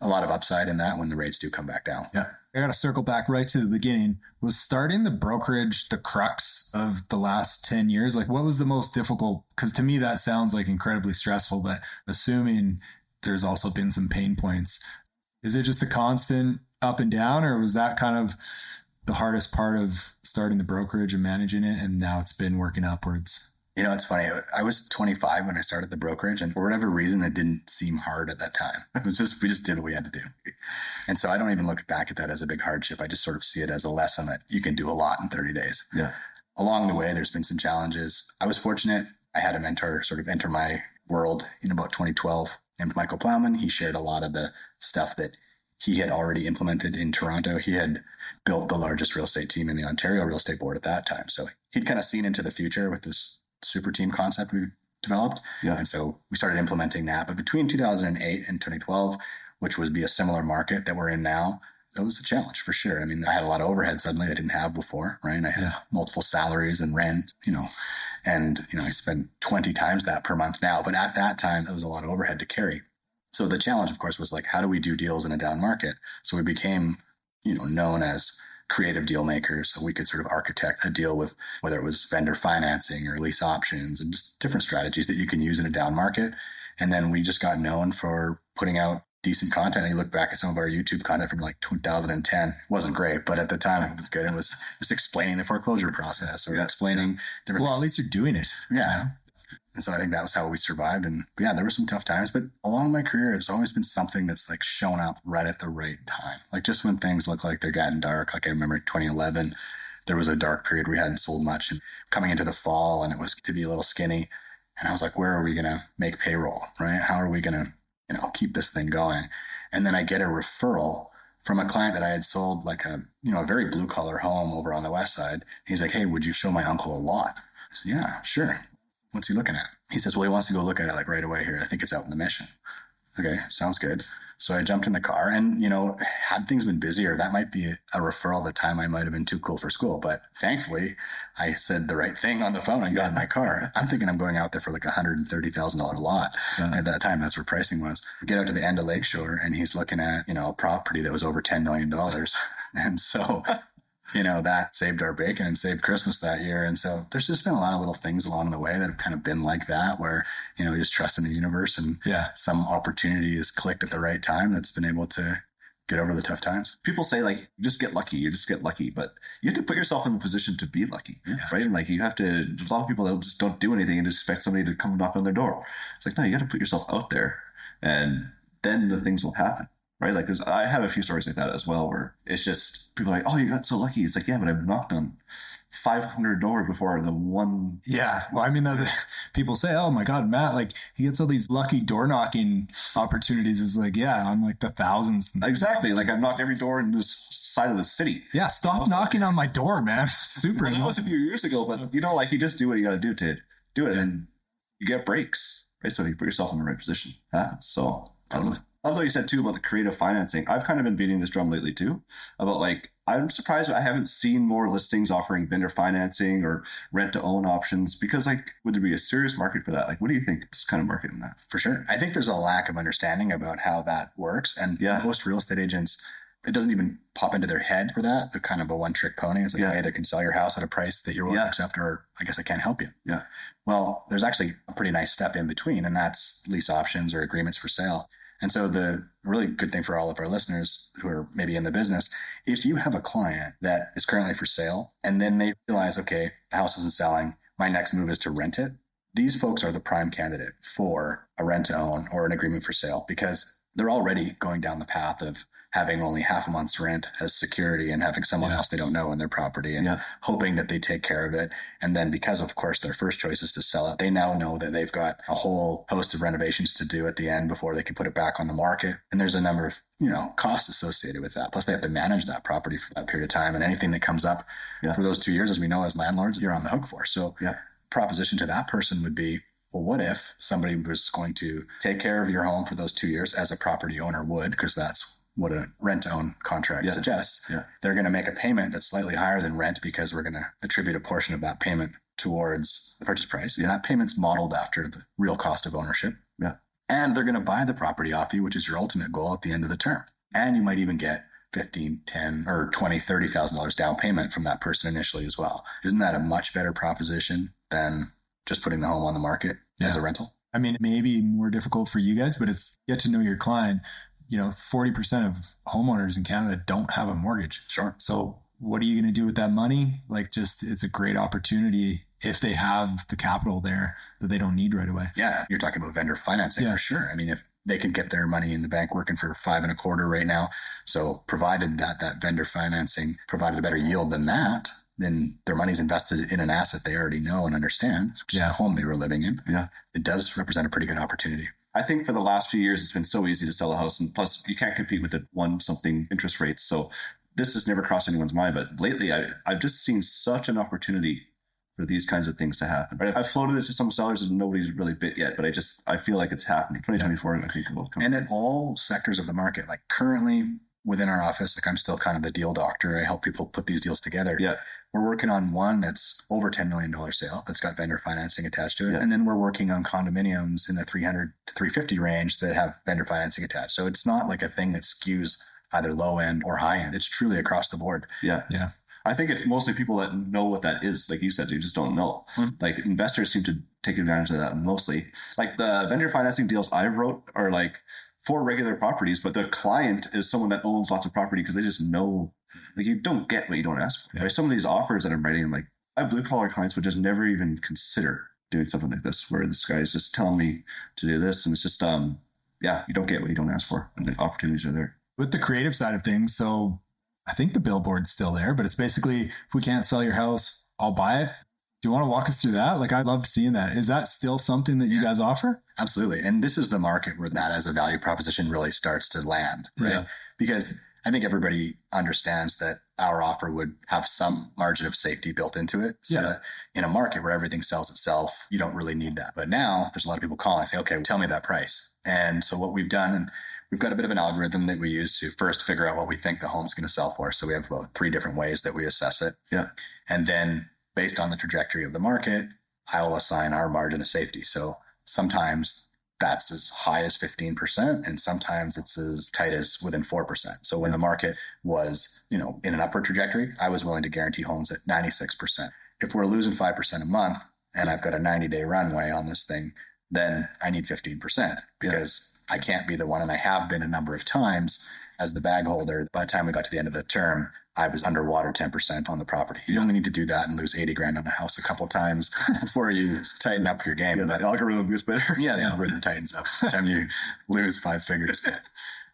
upside in that when the rates do come back down. Yeah. I got to circle back right to the beginning. Was starting the brokerage the crux of the last 10 years? Like, what was the most difficult? Because to me, that sounds like incredibly stressful, but assuming there's also been some pain points, is it just a constant up and down, or was that kind of the hardest part of starting the brokerage and managing it, and now it's been working upwards? You know, it's funny. I was 25 when I started the brokerage, and for whatever reason, it didn't seem hard at that time. It was just, we just did what we had to do. And so I don't even look back at that as a big hardship. I just sort of see it as a lesson that you can do a lot in 30 days. Yeah. Along the way, there's been some challenges. I was fortunate. I had a mentor sort of enter my world in about 2012 named Michael Plowman. He shared a lot of the stuff that he had already implemented in Toronto. He had built the largest real estate team in the Ontario Real Estate Board at that time. So he'd kind of seen into the future with this super team concept we developed. Yeah. And so we started implementing that. But between 2008 and 2012, which would be a similar market that we're in now, it was a challenge for sure. I mean, I had a lot of overhead suddenly I didn't have before, right? And I had multiple salaries and rent, and I spend 20 times that per month now. But at that time, that was a lot of overhead to carry. So the challenge, of course, was like, how do we do deals in a down market? So we became, known as creative deal makers. So we could sort of architect a deal with whether it was vendor financing or lease options and just different strategies that you can use in a down market. And then we just got known for putting out decent content. And you look back at some of our YouTube content from like 2010, it wasn't great, but at the time it was good. It was just explaining the foreclosure process or explaining different Well, things. At least you're doing it. Yeah. And so I think that was how we survived. And yeah, there were some tough times, but along my career, it's always been something that's like shown up right at the right time. Like just when things look like they're getting dark, like I remember 2011, there was a dark period. We hadn't sold much and coming into the fall and it was to be a little skinny. And I was like, where are we going to make payroll, right? How are we going to, keep this thing going? And then I get a referral from a client that I had sold like a very blue collar home over on the west side. He's like, hey, would you show my uncle a lot? I said, yeah, sure. What's he looking at? He says, well, he wants to go look at it like right away here. I think it's out in the Mission. Okay, sounds good. So I jumped in the car and, had things been busier, that might be a referral. At the time I might have been too cool for school. But thankfully, I said the right thing on the phone and got in my car. I'm thinking I'm going out there for like $130,000 lot. At that time, that's where pricing was. We get out to the end of Lakeshore and he's looking at, a property that was over $10 million. And so... that saved our bacon and saved Christmas that year. And so there's just been a lot of little things along the way that have kind of been like that, where, you just trust in the universe and some opportunity is clicked at the right time that's been able to get over the tough times. People say like, just get lucky. You just get lucky, but you have to put yourself in the position to be lucky, right? And like you have to, a lot of people that just don't do anything and just expect somebody to come knock on their door. It's like, no, you got to put yourself out there and then the things will happen. right? Like, I have a few stories like that as well, where it's just people are like, oh, you got so lucky. It's like, yeah, but I've knocked on 500 doors before the one. Yeah. Well, I mean, people say, oh my God, Matt, like he gets all these lucky door knocking opportunities. It's like, yeah, I'm like the thousands. Exactly. Like I've knocked every door in this side of the city. Yeah. Stop knocking on my door, man. Super. Well, that was a few years ago, but like you just do what you got to do to do it, and you get breaks, right? So you put yourself in the right position. So Totally. Although you said too about the creative financing, I've kind of been beating this drum lately too, about like, I'm surprised I haven't seen more listings offering vendor financing or rent to own options, because like, would there be a serious market for that? Like, what do you think this kind of market in that? For sure. I think there's a lack of understanding about how that works. And most real estate agents, it doesn't even pop into their head for that. They're kind of a one-trick pony. It's like, hey, they can sell your house at a price that you're willing to accept, or I guess I can't help you. Yeah. Well, there's actually a pretty nice step in between, and that's lease options or agreements for sale. And so the really good thing for all of our listeners who are maybe in the business, if you have a client that is currently for sale and then they realize, okay, the house isn't selling, my next move is to rent it. These folks are the prime candidate for a rent to own or an agreement for sale, because they're already going down the path of having only half a month's rent as security and having someone else they don't know in their property and hoping that they take care of it. And then because, of course, their first choice is to sell it, they now know that they've got a whole host of renovations to do at the end before they can put it back on the market. And there's a number of, costs associated with that. Plus, they have to manage that property for that period of time. And anything that comes up for those 2 years, as we know, as landlords, you're on the hook for. So proposition to that person would be, well, what if somebody was going to take care of your home for those 2 years as a property owner would, because that's what a rent-to-own contract suggests. They're going to make a payment that's slightly higher than rent, because we're going to attribute a portion of that payment towards the purchase price. And that payment's modeled after the real cost of ownership. And they're going to buy the property off you, which is your ultimate goal at the end of the term. And you might even get $15,000, $10,000, or $20,000, $30,000 down payment from that person initially as well. Isn't that a much better proposition than just putting the home on the market as a rental? I mean, it may be more difficult for you guys, but it's get to know your client. 40% of homeowners in Canada don't have a mortgage. Sure. So what are you going to do with that money? Like, it's a great opportunity if they have the capital there that they don't need right away. Yeah. You're talking about vendor financing for sure. I mean, if they can get their money in the bank working for 5.25% right now. So provided that vendor financing provided a better yield than that, then their money's invested in an asset they already know and understand, which is the home they were living in. Yeah. It does represent a pretty good opportunity. I think for the last few years, it's been so easy to sell a house, and plus you can't compete with the 1-something interest rates. So this has never crossed anyone's mind, but lately I've just seen such an opportunity for these kinds of things to happen. Right? I've floated it to some sellers and nobody's really bit yet, but I feel like it's happening. 2024, I think it will come. And in all sectors of the market, like currently within our office, like I'm still kind of the deal doctor. I help people put these deals together. Yeah. We're working on one that's over $10 million sale that's got vendor financing attached to it. Yeah. And then we're working on condominiums in the 300 to 350 range that have vendor financing attached. So it's not like a thing that skews either low end or high end. It's truly across the board. Yeah. Yeah. I think it's mostly people that know what that is. Like you said, you just don't know. Like investors seem to take advantage of that mostly. Like the vendor financing deals I wrote are like for regular properties, but the client is someone that owns lots of property because they just know, like you don't get what you don't ask for. Right? Some of these offers that I'm writing, I'm like, my blue collar clients would just never even consider doing something like this, where this guy is just telling me to do this. And it's just, you don't get what you don't ask for. And the opportunities are there. With the creative side of things, so I think the billboard's still there, but it's basically, if we can't sell your house, I'll buy it. Do you want to walk us through that? Like, I love seeing that. Is that still something that you guys offer? Absolutely. And this is the market where that as a value proposition really starts to land, right? Yeah. Because I think everybody understands that our offer would have some margin of safety built into it. So that in a market where everything sells itself, you don't really need that. But now there's a lot of people calling and say, okay, tell me that price. And so what we've done, and we've got a bit of an algorithm that we use to first figure out what we think the home's going to sell for. So we have about 3 different ways that we assess it. Yeah. And then based on the trajectory of the market, I will assign our margin of safety. So sometimes that's as high as 15%, and sometimes it's as tight as within 4%. So when the market was, in an upward trajectory, I was willing to guarantee homes at 96%. If we're losing 5% a month and I've got a 90-day runway on this thing, then I need 15% because I can't be the one, and I have been a number of times as the bag holder. By the time we got to the end of the term, I was underwater 10% on the property. You only need to do that and lose 80 grand on a house a couple of times before you tighten up your game. Yeah, that algorithm gets better. Yeah, the algorithm tightens up by the time you lose 5 figures.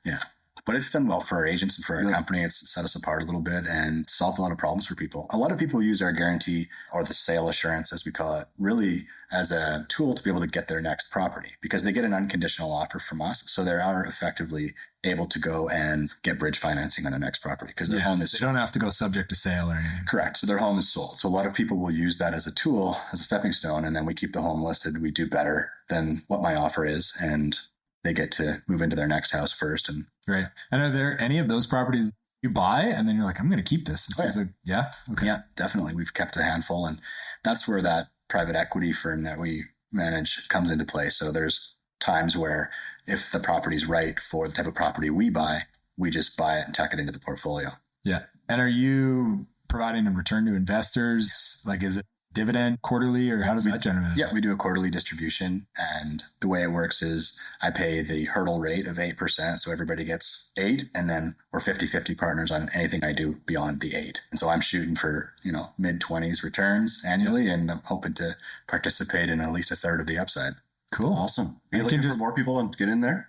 Yeah. But it's done well for our agents and for our company. It's set us apart a little bit and solved a lot of problems for people. A lot of people use our guarantee, or the sale assurance, as we call it, really as a tool to be able to get their next property, because they get an unconditional offer from us. So they are effectively able to go and get bridge financing on their next property because their home is sold. They don't have to go subject to sale or anything. Correct. So their home is sold. So a lot of people will use that as a tool, as a stepping stone, and then we keep the home listed. We do better than what my offer is, and they get to move into their next house first. And right. And are there any of those properties you buy and then you're like, I'm going to keep this? Okay. Yeah, definitely. We've kept a handful, and that's where that private equity firm that we manage comes into play. So there's times where if the property's right for the type of property we buy, we just buy it and tuck it into the portfolio. Yeah. And are you providing a return to investors? Like, is it dividend quarterly, or how does that generate? Yeah, we do a quarterly distribution, and the way it works is I pay the hurdle rate of 8%. So everybody gets 8, and then we're 50-50 partners on anything I do beyond the 8. And so I'm shooting for, mid-20s returns annually, and I'm hoping to participate in at least a third of the upside. Cool. Awesome. Are you looking for more people to get in there?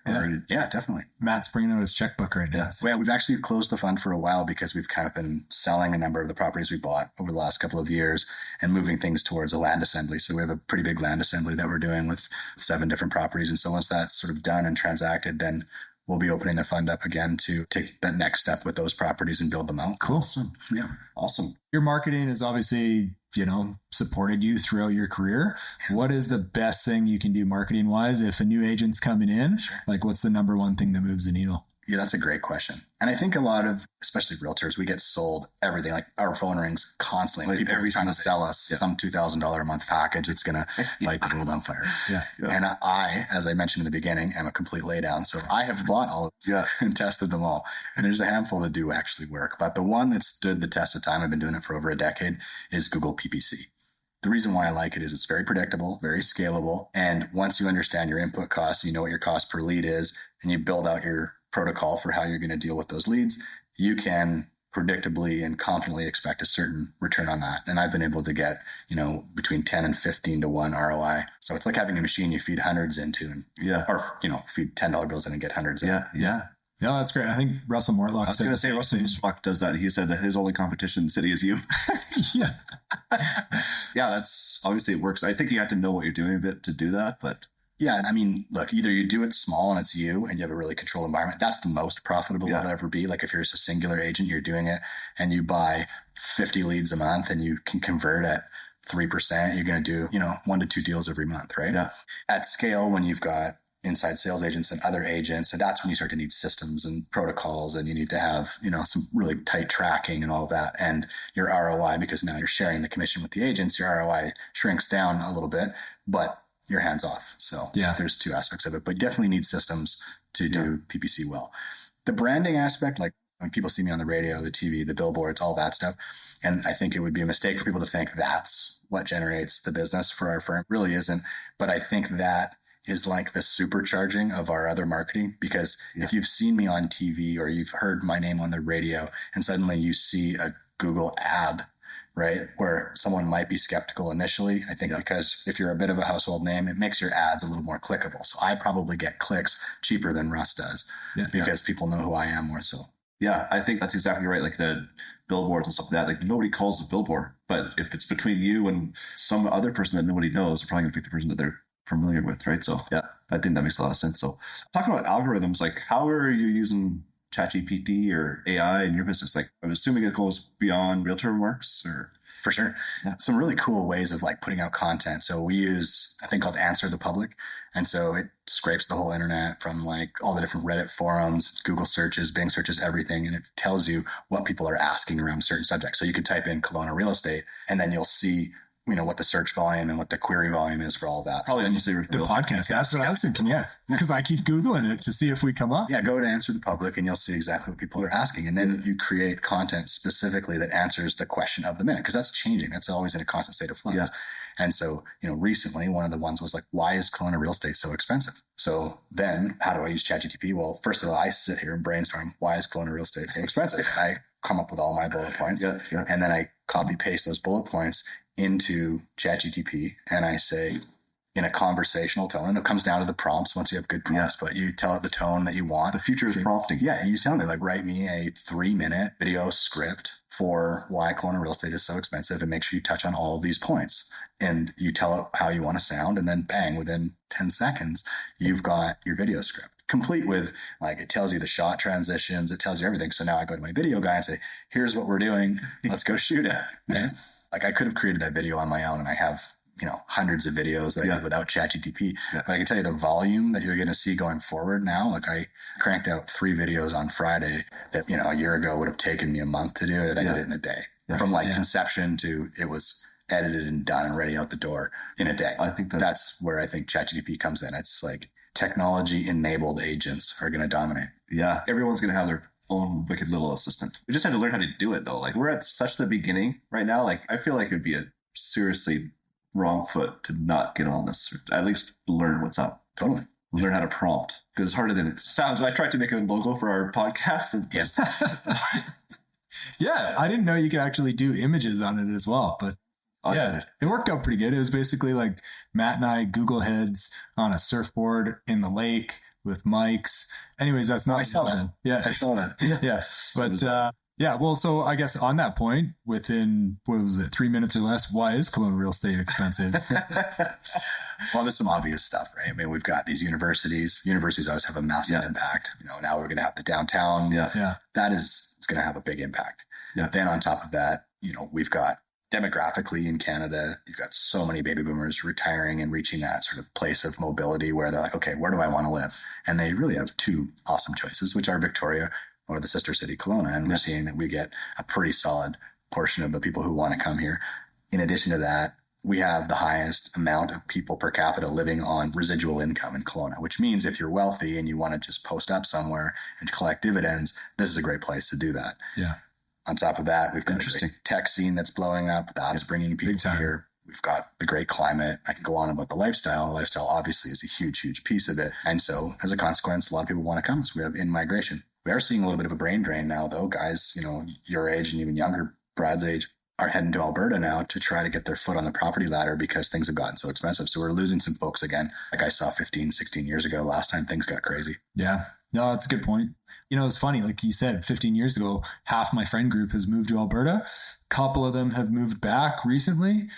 Yeah, definitely. Matt's bringing out his checkbook right now. Yeah. Well, we've actually closed the fund for a while because we've kind of been selling a number of the properties we bought over the last couple of years and moving things towards a land assembly. So we have a pretty big land assembly that we're doing with 7 different properties. And so once that's sort of done and transacted, then we'll be opening the fund up again to take that next step with those properties and build them out. Cool. Awesome. Yeah. Awesome. Your marketing has obviously, supported you throughout your career. Yeah. What is the best thing you can do marketing wise if a new agent's coming in? Sure. Like, what's the number one thing that moves the needle? Yeah, that's a great question. And I think a lot of, especially realtors, we get sold everything. Like, our phone rings constantly. People are trying to sell us some $2,000 a month package. It's going to light the world on fire. Yeah. And I, as I mentioned in the beginning, am a complete laydown. So I have bought all of these and tested them all. And there's a handful that do actually work. But the one that stood the test of time, I've been doing it for over a decade, is Google PPC. The reason why I like it is it's very predictable, very scalable. And once you understand your input costs, you know what your cost per lead is, and you build out your protocol for how you're going to deal with those leads, you can predictably and confidently expect a certain return on that. And I've been able to get, between 10 and 15 to 1 ROI. So it's like having a machine you feed hundreds into or feed $10 bills in and get hundreds in. Yeah. No, that's great. I think Russell Mortlock. I was going to say Russell Mortlock does that. He said that his only competition in the city is you. Yeah. Yeah, that's obviously it works. I think you have to know what you're doing a bit to do that, but yeah, I mean, look, either you do it small and it's you and you have a really controlled environment. That's the most profitable it'll ever be. Like, if you're just a singular agent, you're doing it and you buy 50 leads a month and you can convert at 3%, you're going to do, 1 to 2 deals every month, right? Yeah. At scale, when you've got inside sales agents and other agents, and that's when you start to need systems and protocols, and you need to have, some really tight tracking and all of that. And your ROI, because now you're sharing the commission with the agents, your ROI shrinks down a little bit, but you're hands off. So there's 2 aspects of it, but definitely need systems to do PPC well. The branding aspect, like when people see me on the radio, the TV, the billboards, all that stuff. And I think it would be a mistake for people to think that's what generates the business for our firm. It really isn't. But I think that is like the supercharging of our other marketing, because if you've seen me on TV or you've heard my name on the radio and suddenly you see a Google ad, right, where someone might be skeptical initially, I think because if you're a bit of a household name, it makes your ads a little more clickable. So I probably get clicks cheaper than Russ does because people know who I am more so. Yeah, I think that's exactly right. Like the billboards and stuff like that, like nobody calls a billboard, but if it's between you and some other person that nobody knows, they're probably going to pick the person that they're familiar with, right? So yeah, I think that makes a lot of sense. So talking about algorithms, like how are you using ChatGPT or AI in your business? Like, I'm assuming it goes beyond realtor works, or for sure. Yeah. Some really cool ways of like putting out content. So we use a thing called Answer the Public. And so it scrapes the whole internet from like all the different Reddit forums, Google searches, Bing searches, everything. And it tells you what people are asking around certain subjects. So you could type in Kelowna real estate and then you'll see, what the search volume and what the query volume is for all that. Probably so the podcast. That's what I was thinking. Yeah. Because I keep Googling it to see if we come up. Yeah. Go to Answer the Public and you'll see exactly what people are asking. And then you create content specifically that answers the question of the minute, because that's changing. That's always in a constant state of flux. Yeah. And so, recently one of the ones was like, why is Kelowna real estate so expensive? So then how do I use ChatGPT? Well, first of all, I sit here and brainstorm, why is Kelowna real estate so expensive? And I come up with all my bullet points and then I copy paste those bullet points into ChatGPT and I say, in a conversational tone. And it comes down to the prompts once you have good prompts, but you tell it the tone that you want. The future is prompting. Yeah. You sound like, write me a 3-minute video script for why Kelowna real estate is so expensive, and make sure you touch on all of these points. And you tell it how you want to sound, and then bang, within 10 seconds, you've got your video script complete with, like, it tells you the shot transitions, it tells you everything. So now I go to my video guy and say, here's what we're doing. Let's go shoot it. Yeah. Like, I could have created that video on my own, and I have, hundreds of videos that I did without ChatGPT. But I can tell you the volume that you're going to see going forward now. Like, I cranked out 3 videos on Friday that, a year ago would have taken me a month to do it. I did it in a day. From conception to it was edited and done and ready out the door in a day. I think that's where I think ChatGPT comes in. It's like technology enabled agents are going to dominate. Yeah. Everyone's going to have their own wicked little assistant. We just have to learn how to do it though. Like, we're at such the beginning right now. Like, I feel like it'd be a seriously wrong foot to not get on this, or at least learn what's up. Totally. Learn how to prompt, because it's harder than it sounds. I tried to make a logo for our podcast. And yes. Yeah. I didn't know you could actually do images on it as well, but it worked out pretty good. It was basically like Matt and I Google heads on a surfboard in the lake with mics. Anyways, that's not. I saw that. Yeah, I saw that. Yeah, but well, so I guess on that point, within 3 minutes or less, why is Kelowna real estate expensive? Well, there's some obvious stuff, right? I mean, we've got these universities. Universities always have a massive impact. Now we're going to have the downtown. That is, it's going to have a big impact. Then on top of that, we've got demographically in Canada, you've got so many baby boomers retiring and reaching that sort of place of mobility where they're like, okay, where do I want to live? And they really have 2 awesome choices, which are Victoria or the sister city Kelowna. And we're seeing that we get a pretty solid portion of the people who want to come here. In addition to that, we have the highest amount of people per capita living on residual income in Kelowna, which means if you're wealthy and you want to just post up somewhere and collect dividends, this is a great place to do that. Yeah. On top of that, we've got a great tech scene that's blowing up. That's bringing people here. We've got the great climate. I can go on about the lifestyle. Lifestyle obviously is a huge, huge piece of it. And so as a consequence, a lot of people want to come. So we have in-migration. We are seeing a little bit of a brain drain now, though. Guys, your age and even younger, Brad's age, are heading to Alberta now to try to get their foot on the property ladder because things have gotten so expensive. So we're losing some folks again, like I saw 15, 16 years ago, last time things got crazy. Yeah. No, that's a good point. It's funny, like you said, 15 years ago, half my friend group has moved to Alberta. A couple of them have moved back recently.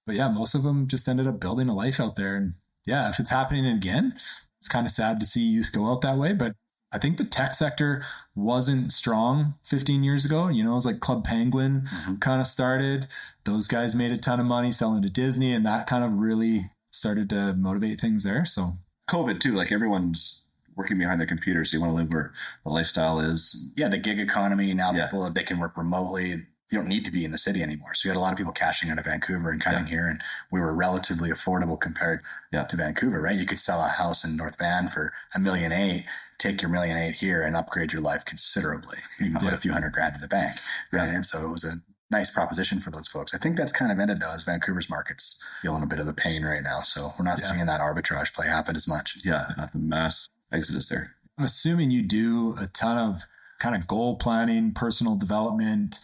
But yeah, most of them just ended up building a life out there. And yeah, if it's happening again, it's kind of sad to see youth go out that way. But I think the tech sector wasn't strong 15 years ago. It was like Club Penguin kind of started. Those guys made a ton of money selling to Disney, and that kind of really started to motivate things there. So COVID too, like everyone's working behind their computers. So you want to live where the lifestyle is. Yeah, the gig economy. Now people, they can work remotely. You don't need to be in the city anymore. So you had a lot of people cashing out of Vancouver and coming here, and we were relatively affordable compared to Vancouver, right? You could sell a house in North Van for $1.8 million, take your $1.8 million here and upgrade your life considerably. You can put a few $100,000 in the bank, right? And so it was a nice proposition for those folks. I think that's kind of ended though, as Vancouver's market's feeling a bit of the pain right now. So we're not seeing that arbitrage play happen as much. Yeah, not the mass exodus there. I'm assuming you do a ton of kind of goal planning, personal development.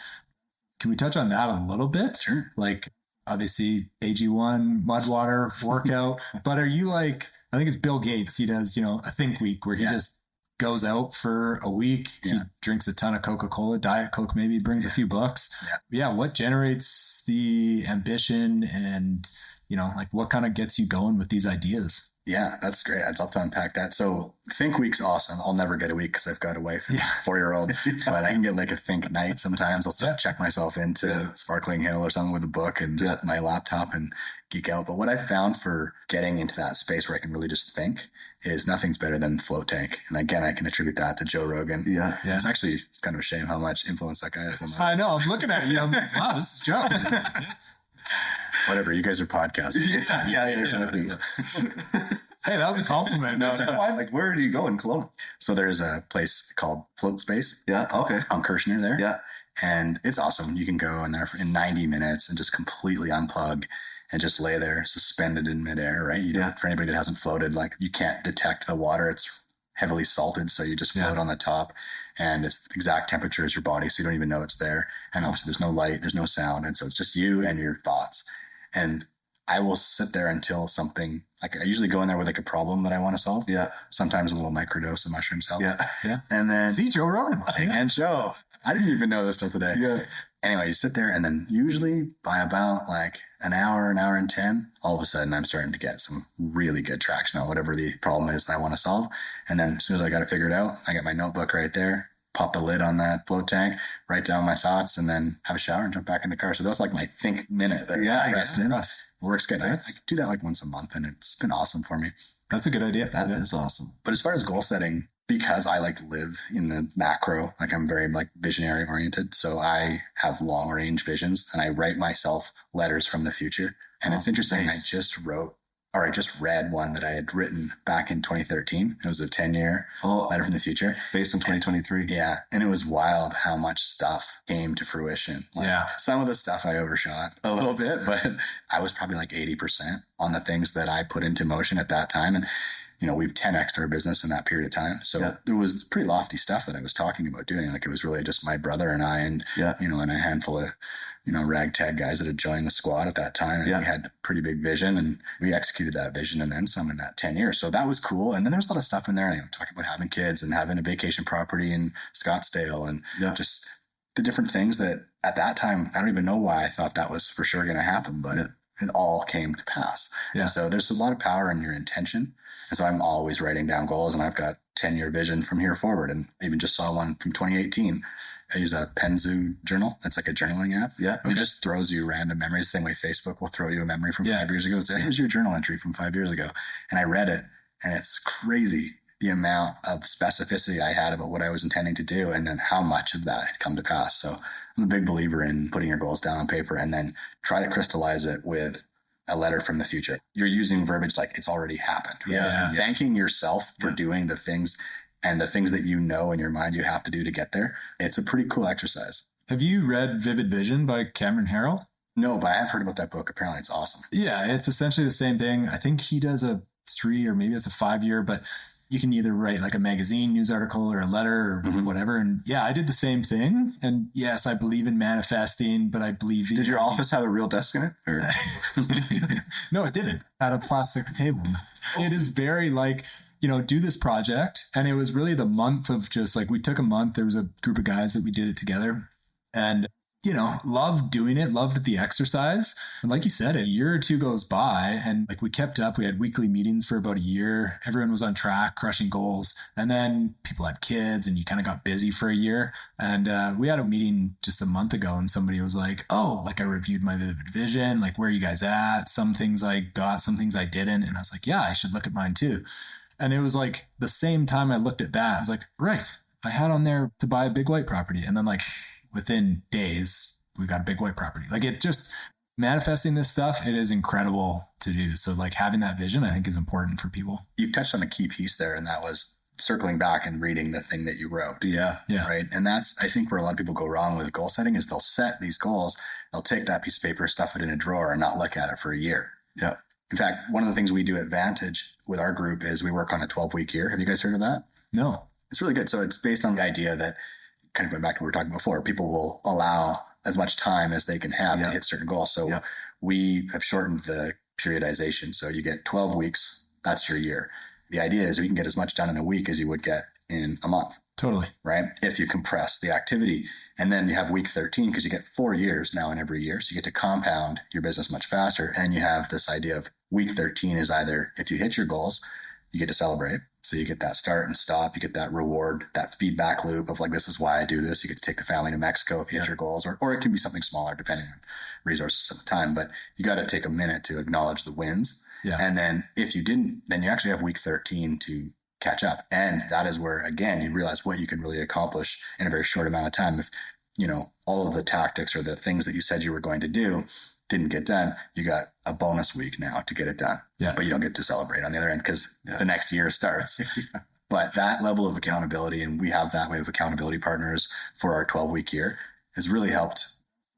Can we touch on that a little bit? Sure. Like, obviously, AG1, Mudwater, workout. But are you like, I think it's Bill Gates. He does, a think week where he just goes out for a week. He drinks a ton of Coca-Cola, Diet Coke maybe, brings a few bucks. What generates the ambition and, like what kind of gets you going with these ideas? Yeah, that's great. I'd love to unpack that. So Think Week's awesome. I'll never get a week because I've got a wife and a 4-year-old, but I can get like a Think Night sometimes. I'll check myself into Sparkling Hill or something with a book and just my laptop and geek out. But what I found for getting into that space where I can really just think is nothing's better than Float Tank. And again, I can attribute that to Joe Rogan. Yeah. It's actually kind of a shame how much influence that guy has on my life. I know. I'm looking at you. I'm like, wow, this is Joe. Whatever. You guys are podcasting. Hey, that was a compliment. No, like, where do you go in Kelowna? So there's a place called Float Space. Yeah, okay. On Kirshner there. Yeah. And it's awesome. You can go in there in 90 minutes and just completely unplug and just lay there suspended in midair, right? You don't, for anybody that hasn't floated, like you can't detect the water. It's heavily salted. So you just float on the top and it's the exact temperature as your body. So you don't even know it's there. And obviously there's no light, there's no sound. And so it's just you and your thoughts. And I will sit there until something, like I usually go in there with like a problem that I want to solve. Yeah. Sometimes a little microdose of mushrooms helps. Yeah. And then See, Joe Rogan. and Joe, I didn't even know this till today. Yeah. Anyway, you sit there and then usually by about like an hour and 10, all of a sudden I'm starting to get some really good traction on whatever the problem is that I want to solve. And then as soon as I got to figure it out, I got my notebook right there, pop the lid on that float tank, write down my thoughts, and then have a shower and jump back in the car. So that's like my think minute there. Yeah, I rest in. Russ. Works good. I do that like once a month, and it's been awesome for me. That's a good idea. That is awesome. But as far as goal setting, because I like live in the macro, like I'm very like visionary oriented. So I have long range visions and I write myself letters from the future. And it's interesting. Nice. I just read one that I had written back in 2013. It was a 10-year letter from the future. Based in 2023. Yeah. And it was wild how much stuff came to fruition. Like, some of the stuff I overshot a little bit, but I was probably like 80% on the things that I put into motion at that time. And, you know, we've 10x'd our business in that period of time. So there was pretty lofty stuff that I was talking about doing. Like it was really just my brother and I and, you know, and a handful of, you know, ragtag guys that had joined the squad at that time. And we had a pretty big vision and we executed that vision and then some in that 10 years. So that was cool. And then there's a lot of stuff in there, you know, talking about having kids and having a vacation property in Scottsdale and just the different things that at that time, I don't even know why I thought that was for sure going to happen, but it all came to pass. And so there's a lot of power in your intention. And so I'm always writing down goals and I've got 10-year vision from here forward. And I even just saw one from 2018. I use a Penzu journal. It's like a journaling app. Yeah. It just throws you random memories. Same way Facebook will throw you a memory from 5 years ago. It's like, here's your journal entry from 5 years ago. And I read it and it's crazy the amount of specificity I had about what I was intending to do and then how much of that had come to pass. So I'm a big believer in putting your goals down on paper and then try to crystallize it with a letter from the future. You're using verbiage like it's already happened. Right? Thanking yourself for doing the things and the things that you know in your mind you have to do to get there. It's a pretty cool exercise. Have you read Vivid Vision by Cameron Harrell? No, but I have heard about that book. Apparently it's awesome. Yeah, it's essentially the same thing. I think he does a 3 or maybe it's a 5 year, but you can either write like a magazine news article or a letter or whatever. And I did the same thing. And yes, I believe in manifesting, but I believe... Did your office have a real desk in it? Or? No, it didn't. Had a plastic table. It is very like, you know, do this project. And it was really the month of just like, we took a month. There was a group of guys that we did it together and, you know, loved doing it, loved the exercise. And like you said, a year or two goes by and like we kept up. We had weekly meetings for about a year. Everyone was on track, crushing goals. And then people had kids and you kind of got busy for a year. And we had a meeting just a month ago and somebody was like, oh, like I reviewed my vivid vision. Like, where are you guys at? Some things I got, some things I didn't. And I was like, yeah, I should look at mine too. And it was like the same time I looked at that, I was like, right, I had on there to buy a big white property. And then like within days, we got a big white property. Like it just manifesting this stuff, it is incredible to do. So like having that vision, I think is important for people. You touched on a key piece there, and that was circling back and reading the thing that you wrote. Yeah. Right. And that's, I think, where a lot of people go wrong with goal setting is they'll set these goals. They'll take that piece of paper, stuff it in a drawer and not look at it for a year. Yeah. In fact, one of the things we do at Vantage with our group is we work on a 12-week year. Have you guys heard of that? No. It's really good. So it's based on the idea that, kind of going back to what we were talking about before, people will allow as much time as they can have to hit certain goals. So we have shortened the periodization. So you get 12 weeks. That's your year. The idea is we can get as much done in a week as you would get in a month. Totally. Right? If you compress the activity. And then you have week 13 because you get 4 years now in every year. So you get to compound your business much faster. And you have this idea of week 13 is either if you hit your goals, you get to celebrate. So you get that start and stop. You get that reward, that feedback loop of like, this is why I do this. You get to take the family to Mexico if you hit your goals, or it can be something smaller depending on resources at the time. But you got to take a minute to acknowledge the wins. Yeah. And then if you didn't, then you actually have week 13 to catch up. And that is where, again, you realize what you can really accomplish in a very short amount of time. If, you know, all of the tactics or the things that you said you were going to do didn't get done, you got a bonus week now to get it done. Yeah. But you don't get to celebrate on the other end because the next year starts. But that level of accountability, and we have that way of accountability partners for our 12-week year, has really helped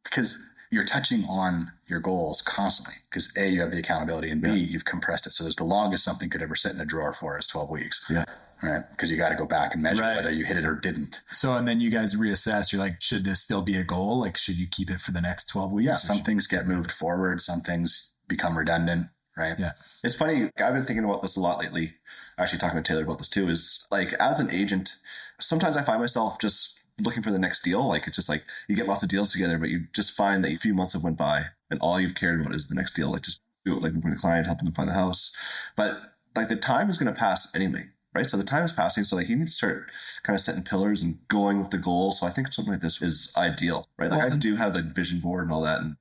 because you're touching on your goals constantly because A, you have the accountability, and B, you've compressed it. So there's the longest something could ever sit in a drawer for is 12 weeks. Yeah. Right. Because you got to go back and measure whether you hit it or didn't. So, and then you guys reassess. You're like, should this still be a goal? Like, should you keep it for the next 12 weeks? Yeah. Some things get moved forward. Some things become redundant, right? Yeah. It's funny. I've been thinking about this a lot lately. Actually, talking to Taylor about this too, is like, as an agent, sometimes I find myself just looking for the next deal. Like, it's just like you get lots of deals together, but you just find that a few months have went by and all you've cared about is the next deal. Like, just do it, like with the client, helping them find the house. But like, the time is going to pass anyway, right? So the time is passing. So like, you need to start kind of setting pillars and going with the goal. So I think something like this is ideal, right? Like, I do have the vision board and all that, and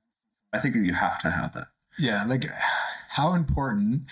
I think you have to have that. Yeah. Like, how important,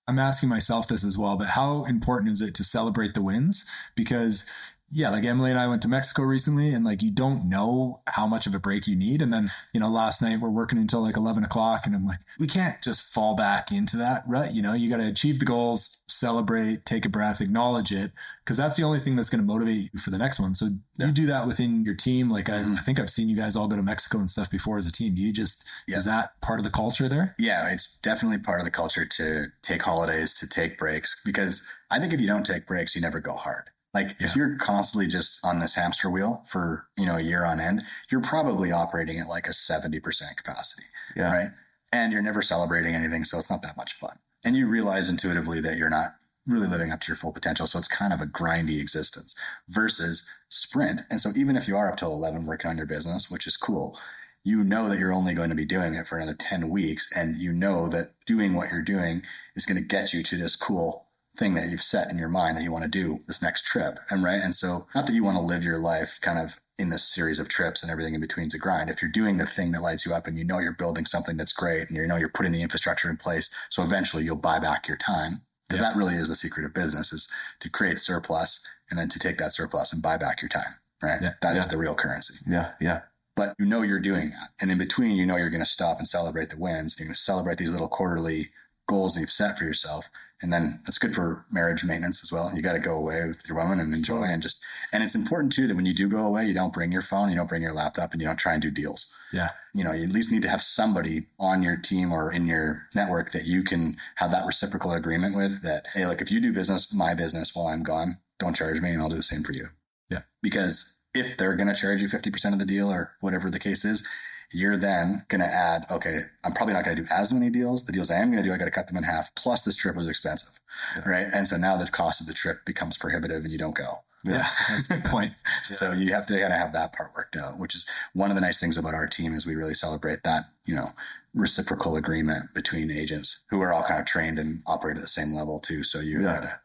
I'm asking myself this as well, but how important is it to celebrate the wins? Because yeah, like Emily and I went to Mexico recently, and like, you don't know how much of a break you need. And then, you know, last night we're working until like 11 o'clock, and I'm like, we can't just fall back into that, right? You know, you got to achieve the goals, celebrate, take a breath, acknowledge it, because that's the only thing that's going to motivate you for the next one. So you do that within your team. Like, I think I've seen you guys all go to Mexico and stuff before as a team. Do you just, is that part of the culture there? Yeah, it's definitely part of the culture to take holidays, to take breaks, because I think if you don't take breaks, you never go hard. Like, if you're constantly just on this hamster wheel for, you know, a year on end, you're probably operating at like a 70% capacity, right? And you're never celebrating anything, so it's not that much fun. And you realize intuitively that you're not really living up to your full potential, so it's kind of a grindy existence versus sprint. And so even if you are up till 11 working on your business, which is cool, you know that you're only going to be doing it for another 10 weeks, and you know that doing what you're doing is going to get you to this cool thing that you've set in your mind that you want to do this next trip. And right. And so not that you want to live your life kind of in this series of trips and everything in between is a grind. If you're doing the thing that lights you up and you know you're building something that's great and you know you're putting the infrastructure in place, so eventually you'll buy back your time, because that really is the secret of business, is to create surplus and then to take that surplus and buy back your time. Right. That is the real currency. Yeah. But you know you're doing that. And in between, you know you're going to stop and celebrate the wins. You're going to celebrate these little quarterly goals that you've set for yourself. And then that's good for marriage maintenance as well. You got to go away with your woman and enjoy and it's important too that when you do go away, you don't bring your phone, you don't bring your laptop, and you don't try and do deals. Yeah. You know, you at least need to have somebody on your team or in your network that you can have that reciprocal agreement with, that, hey, like, if you do business, my business, while I'm gone, don't charge me and I'll do the same for you. Yeah. Because if they're going to charge you 50% of the deal or whatever the case is, you're then going to add, okay, I'm probably not going to do as many deals. The deals I am going to do, I got to cut them in half. Plus this trip was expensive, right? And so now the cost of the trip becomes prohibitive and you don't go. Yeah, that's a good point. So you got to have that part worked out, which is one of the nice things about our team, is we really celebrate that, you know, reciprocal agreement between agents who are all kind of trained and operate at the same level too. So you got to,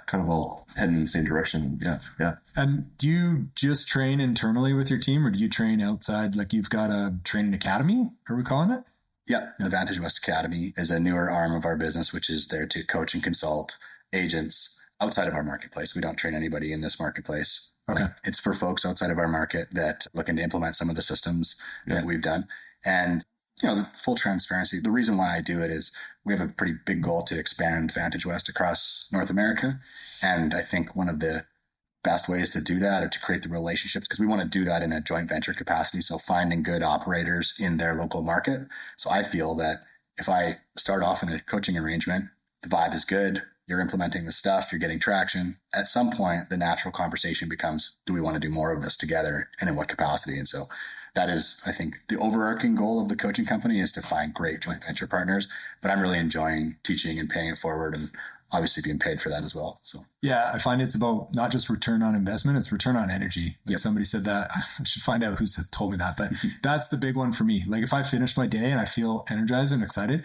kind of all heading in the same direction. Yeah. And do you just train internally with your team, or do you train outside? Like, you've got a training academy, are we calling it? Yeah. The Vantage West Academy is a newer arm of our business, which is there to coach and consult agents outside of our marketplace. We don't train anybody in this marketplace. Okay. It's for folks outside of our market that looking to implement some of the systems that we've done. And, you know, the full transparency, the reason why I do it is we have a pretty big goal to expand Vantage West across North America. And I think one of the best ways to do that, or to create the relationships, because we want to do that in a joint venture capacity. So finding good operators in their local market. So I feel that if I start off in a coaching arrangement, the vibe is good, you're implementing the stuff, you're getting traction. At some point, the natural conversation becomes, do we want to do more of this together, and in what capacity? And so that is, I think, the overarching goal of the coaching company, is to find great joint venture partners. But I'm really enjoying teaching and paying it forward, and obviously being paid for that as well. So yeah, I find it's about not just return on investment, it's return on energy. Like somebody said that, I should find out who's told me that, but that's the big one for me. Like, if I finish my day and I feel energized and excited,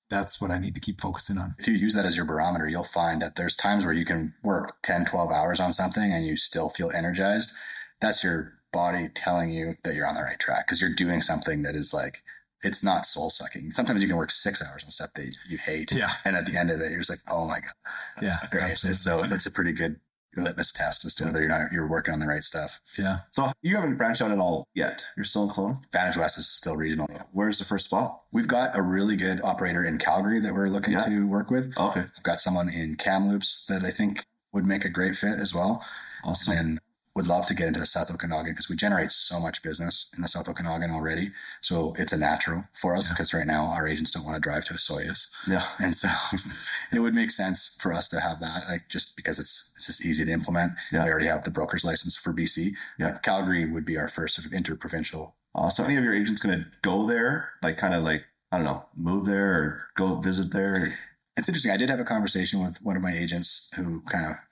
that's what I need to keep focusing on. If you use that as your barometer, you'll find that there's times where you can work 10, 12 hours on something and you still feel energized. That's your body telling you that you're on the right track, because you're doing something that is like, it's not soul sucking. Sometimes you can work 6 hours on stuff that you hate. Yeah. And at the end of it, you're just like, oh my God. Yeah. Right. So that's a pretty good litmus test as to whether you're working on the right stuff. Yeah. So you haven't branched out at all yet. You're still in Kelowna? Vantage West is still regional. Where's the first spot? We've got a really good operator in Calgary that we're looking to work with. Okay. I've got someone in Kamloops that I think would make a great fit as well. Awesome. And would love to get into the South Okanagan, because we generate so much business in the South Okanagan already. So it's a natural for us, because right now our agents don't want to drive to Osoyoos. Yeah. And so it would make sense for us to have that, like, just because it's just easy to implement. Yeah. We already have the broker's license for BC. Yeah. Calgary would be our first sort of interprovincial. So any of your agents going to go there, like kind of like I don't know, move there or go visit there? It's interesting. I did have a conversation with one of my agents who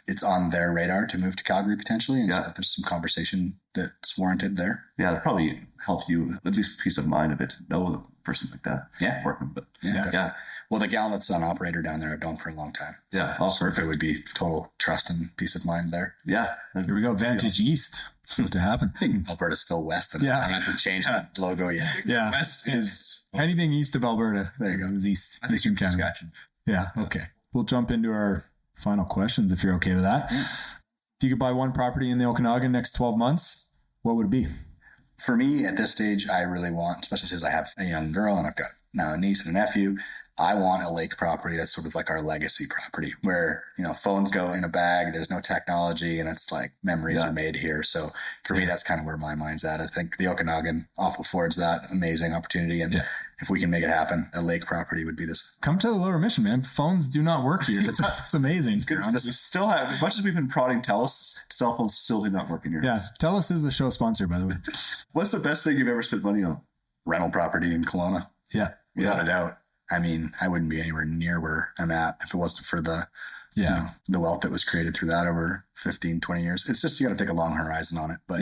it's on their radar to move to Calgary potentially. And so there's some conversation that's warranted there. Yeah, it'll probably help you, at least peace of mind of it, to know a person like that. Yeah. Working, but yeah. Well, the gal that's an operator down there I've known for a long time. So it would be total trust and peace of mind there. Yeah. Here we go. Vantage East. It's about to happen. I think Alberta's still west. And I don't have to change the logo yet. Yeah. West is anything east of Alberta. There you go. Is east. Eastern Canada. Yeah. Okay. We'll jump into our final questions if you're okay with that. Yeah. If you could buy one property in the Okanagan next 12 months, what would it be? For me at this stage, I really want, especially since I have a young girl and I've got now a niece and a nephew, I want a lake property that's sort of like our legacy property where, phones go in a bag, there's no technology, and it's like memories are made here. So for me, that's kind of where my mind's at. I think the Okanagan affords that amazing opportunity. And if we can make it happen, a lake property would be this. Come to the Lower Mission, man. Phones do not work here. It's amazing. We still have, as much as we've been prodding TELUS, cell phones still do not work in your house. TELUS is the show sponsor, by the way. What's the best thing you've ever spent money on? Rental property in Kelowna. Yeah. Without a doubt. I mean, I wouldn't be anywhere near where I'm at if it wasn't for the wealth that was created through that over 15, 20 years. It's just, you got to take a long horizon on it. But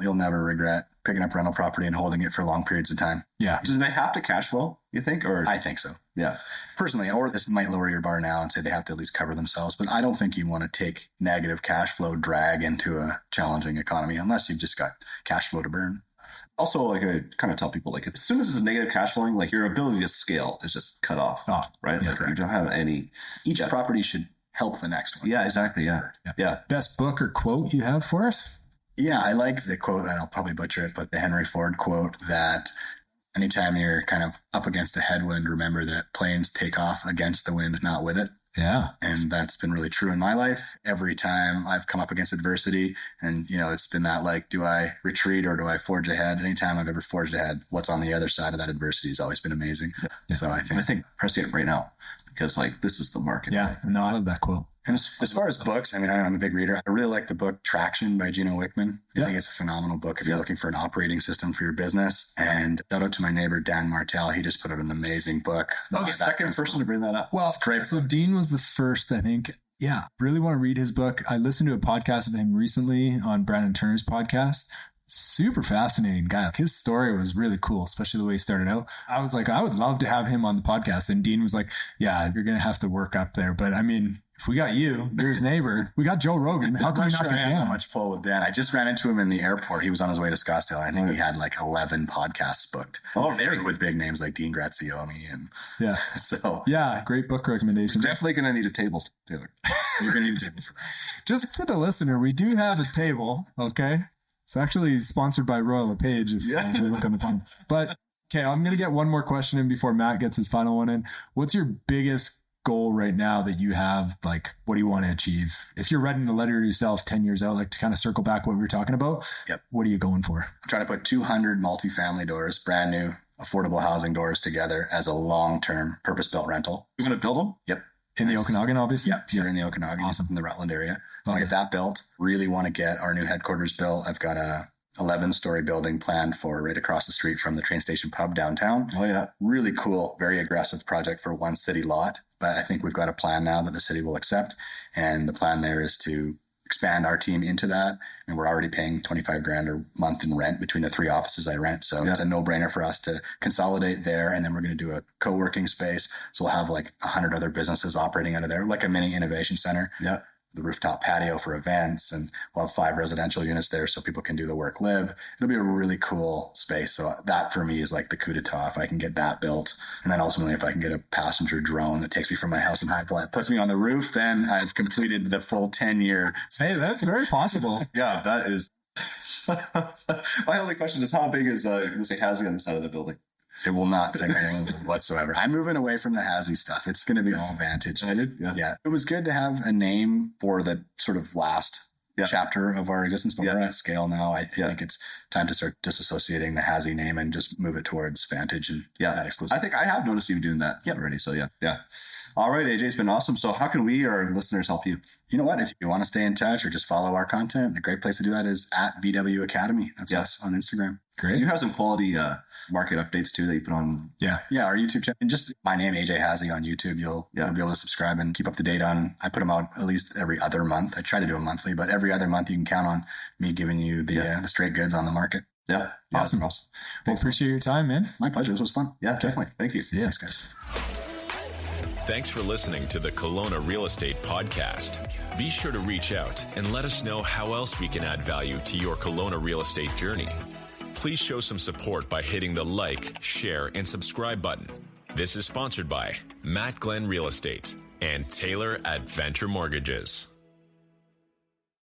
you'll never regret picking up rental property and holding it for long periods of time. Yeah. Do they have to cash flow, you think? Or I think so. Yeah. Personally, or this might lower your bar now and say they have to at least cover themselves. But I don't think you want to take negative cash flow drag into a challenging economy unless you've just got cash flow to burn. Also, like I kind of tell people, like as soon as it's negative cash flowing, like your ability to scale is just cut off, right? Yeah, like you don't have any. Each property should help the next one. Yeah, exactly. Yeah. Best book or quote you have for us? Yeah, I like the quote, and I'll probably butcher it, but the Henry Ford quote that anytime you're kind of up against a headwind, remember that planes take off against the wind, not with it. Yeah. And that's been really true in my life. Every time I've come up against adversity and, it's been that like, do I retreat or do I forge ahead? Anytime I've ever forged ahead, what's on the other side of that adversity has always been amazing. Yeah. So I think pressing it right now because like this is the market. Yeah. No, I love that quote. And as far as books, I mean, I'm a big reader. I really like the book Traction by Gino Wickman. I think it's a phenomenal book if you're looking for an operating system for your business. And shout out to my neighbor, Dan Martell. He just put out an amazing book. The second person to bring that up. Well, so Dean was the first, I think. Yeah, really want to read his book. I listened to a podcast of him recently on Brandon Turner's podcast. Super fascinating guy. His story was really cool, especially the way he started out. I was like, I would love to have him on the podcast. And Dean was like, yeah, you're going to have to work up there. But I mean, if we got you're his neighbor. We got Joe Rogan. How can we not get Dan? That much pull with Dan. I just ran into him in the airport. He was on his way to Scottsdale. I think he had like 11 podcasts booked. Oh, there with big names like Dean Graziosi and so great book recommendation. Definitely going to need a table, Taylor. You're going to need a table for that. Just for the listener, we do have a table. Okay. It's actually sponsored by Royal LePage if you look on the phone. But okay, I'm going to get one more question in before Matt gets his final one in. What's your biggest goal right now that you have? Like, what do you want to achieve? If you're writing a letter to yourself 10 years out, like to kind of circle back what we were talking about, what are you going for? I'm trying to put 200 multifamily doors, brand new, affordable housing doors together as a long-term purpose-built rental. You're going to build them? Yep. In the Okanagan, obviously? Yep, here in the Okanagan, awesome. In the Rutland area. I want to get that built. Really want to get our new headquarters built. I've got a 11-story building planned for right across the street from the train station pub downtown. Oh, yeah. Really cool, very aggressive project for one city lot. But I think we've got a plan now that the city will accept. And the plan there is to expand our team into that. And we're already paying $25,000 a month in rent between the 3 offices I rent. So it's a no-brainer for us to consolidate there. And then we're going to do a co-working space. So we'll have like 100 other businesses operating out of there, like a mini innovation center. Yeah. The rooftop patio for events, and we'll have 5 residential units there so people can do the work live. It'll be a really cool space. So that for me is like the coup d'etat if I can get that built. And then ultimately if I can get a passenger drone that takes me from my house in High Plains, puts me on the roof, then I've completed the full 10-year. Hey, that's very possible. Yeah, that is. My only question is how big is Hazzi on the side of the building? It will not sing whatsoever. I'm moving away from the Hazzi stuff. It's going to be all Vantage. Yeah. It was good to have a name for the sort of last chapter of our existence, but we're at scale now. I think it's time to start disassociating the Hazzi name and just move it towards Vantage and that exclusive. I think I have noticed you doing that already. So yeah. All right, AJ, it's been awesome. So how can we, our listeners, help you? You know what? If you want to stay in touch or just follow our content, a great place to do that is at VW Academy. That's us on Instagram. Great. You have some quality market updates too that you put on. Yeah, our YouTube channel. And just my name, AJ Hazzi, on YouTube. You'll be able to subscribe and keep up to date on. I put them out at least every other month. I try to do them monthly, but every other month you can count on me giving you the straight goods on the market. Yeah. Awesome. Awesome. Well, appreciate your time, man. My pleasure. This was fun. Yeah, definitely. Thank you. Yeah. Thanks, guys. Thanks for listening to the Kelowna Real Estate Podcast. Be sure to reach out and let us know how else we can add value to your Kelowna real estate journey. Please show some support by hitting the like, share, and subscribe button. This is sponsored by Matt Glenn Real Estate and Taylor at Venture Mortgages.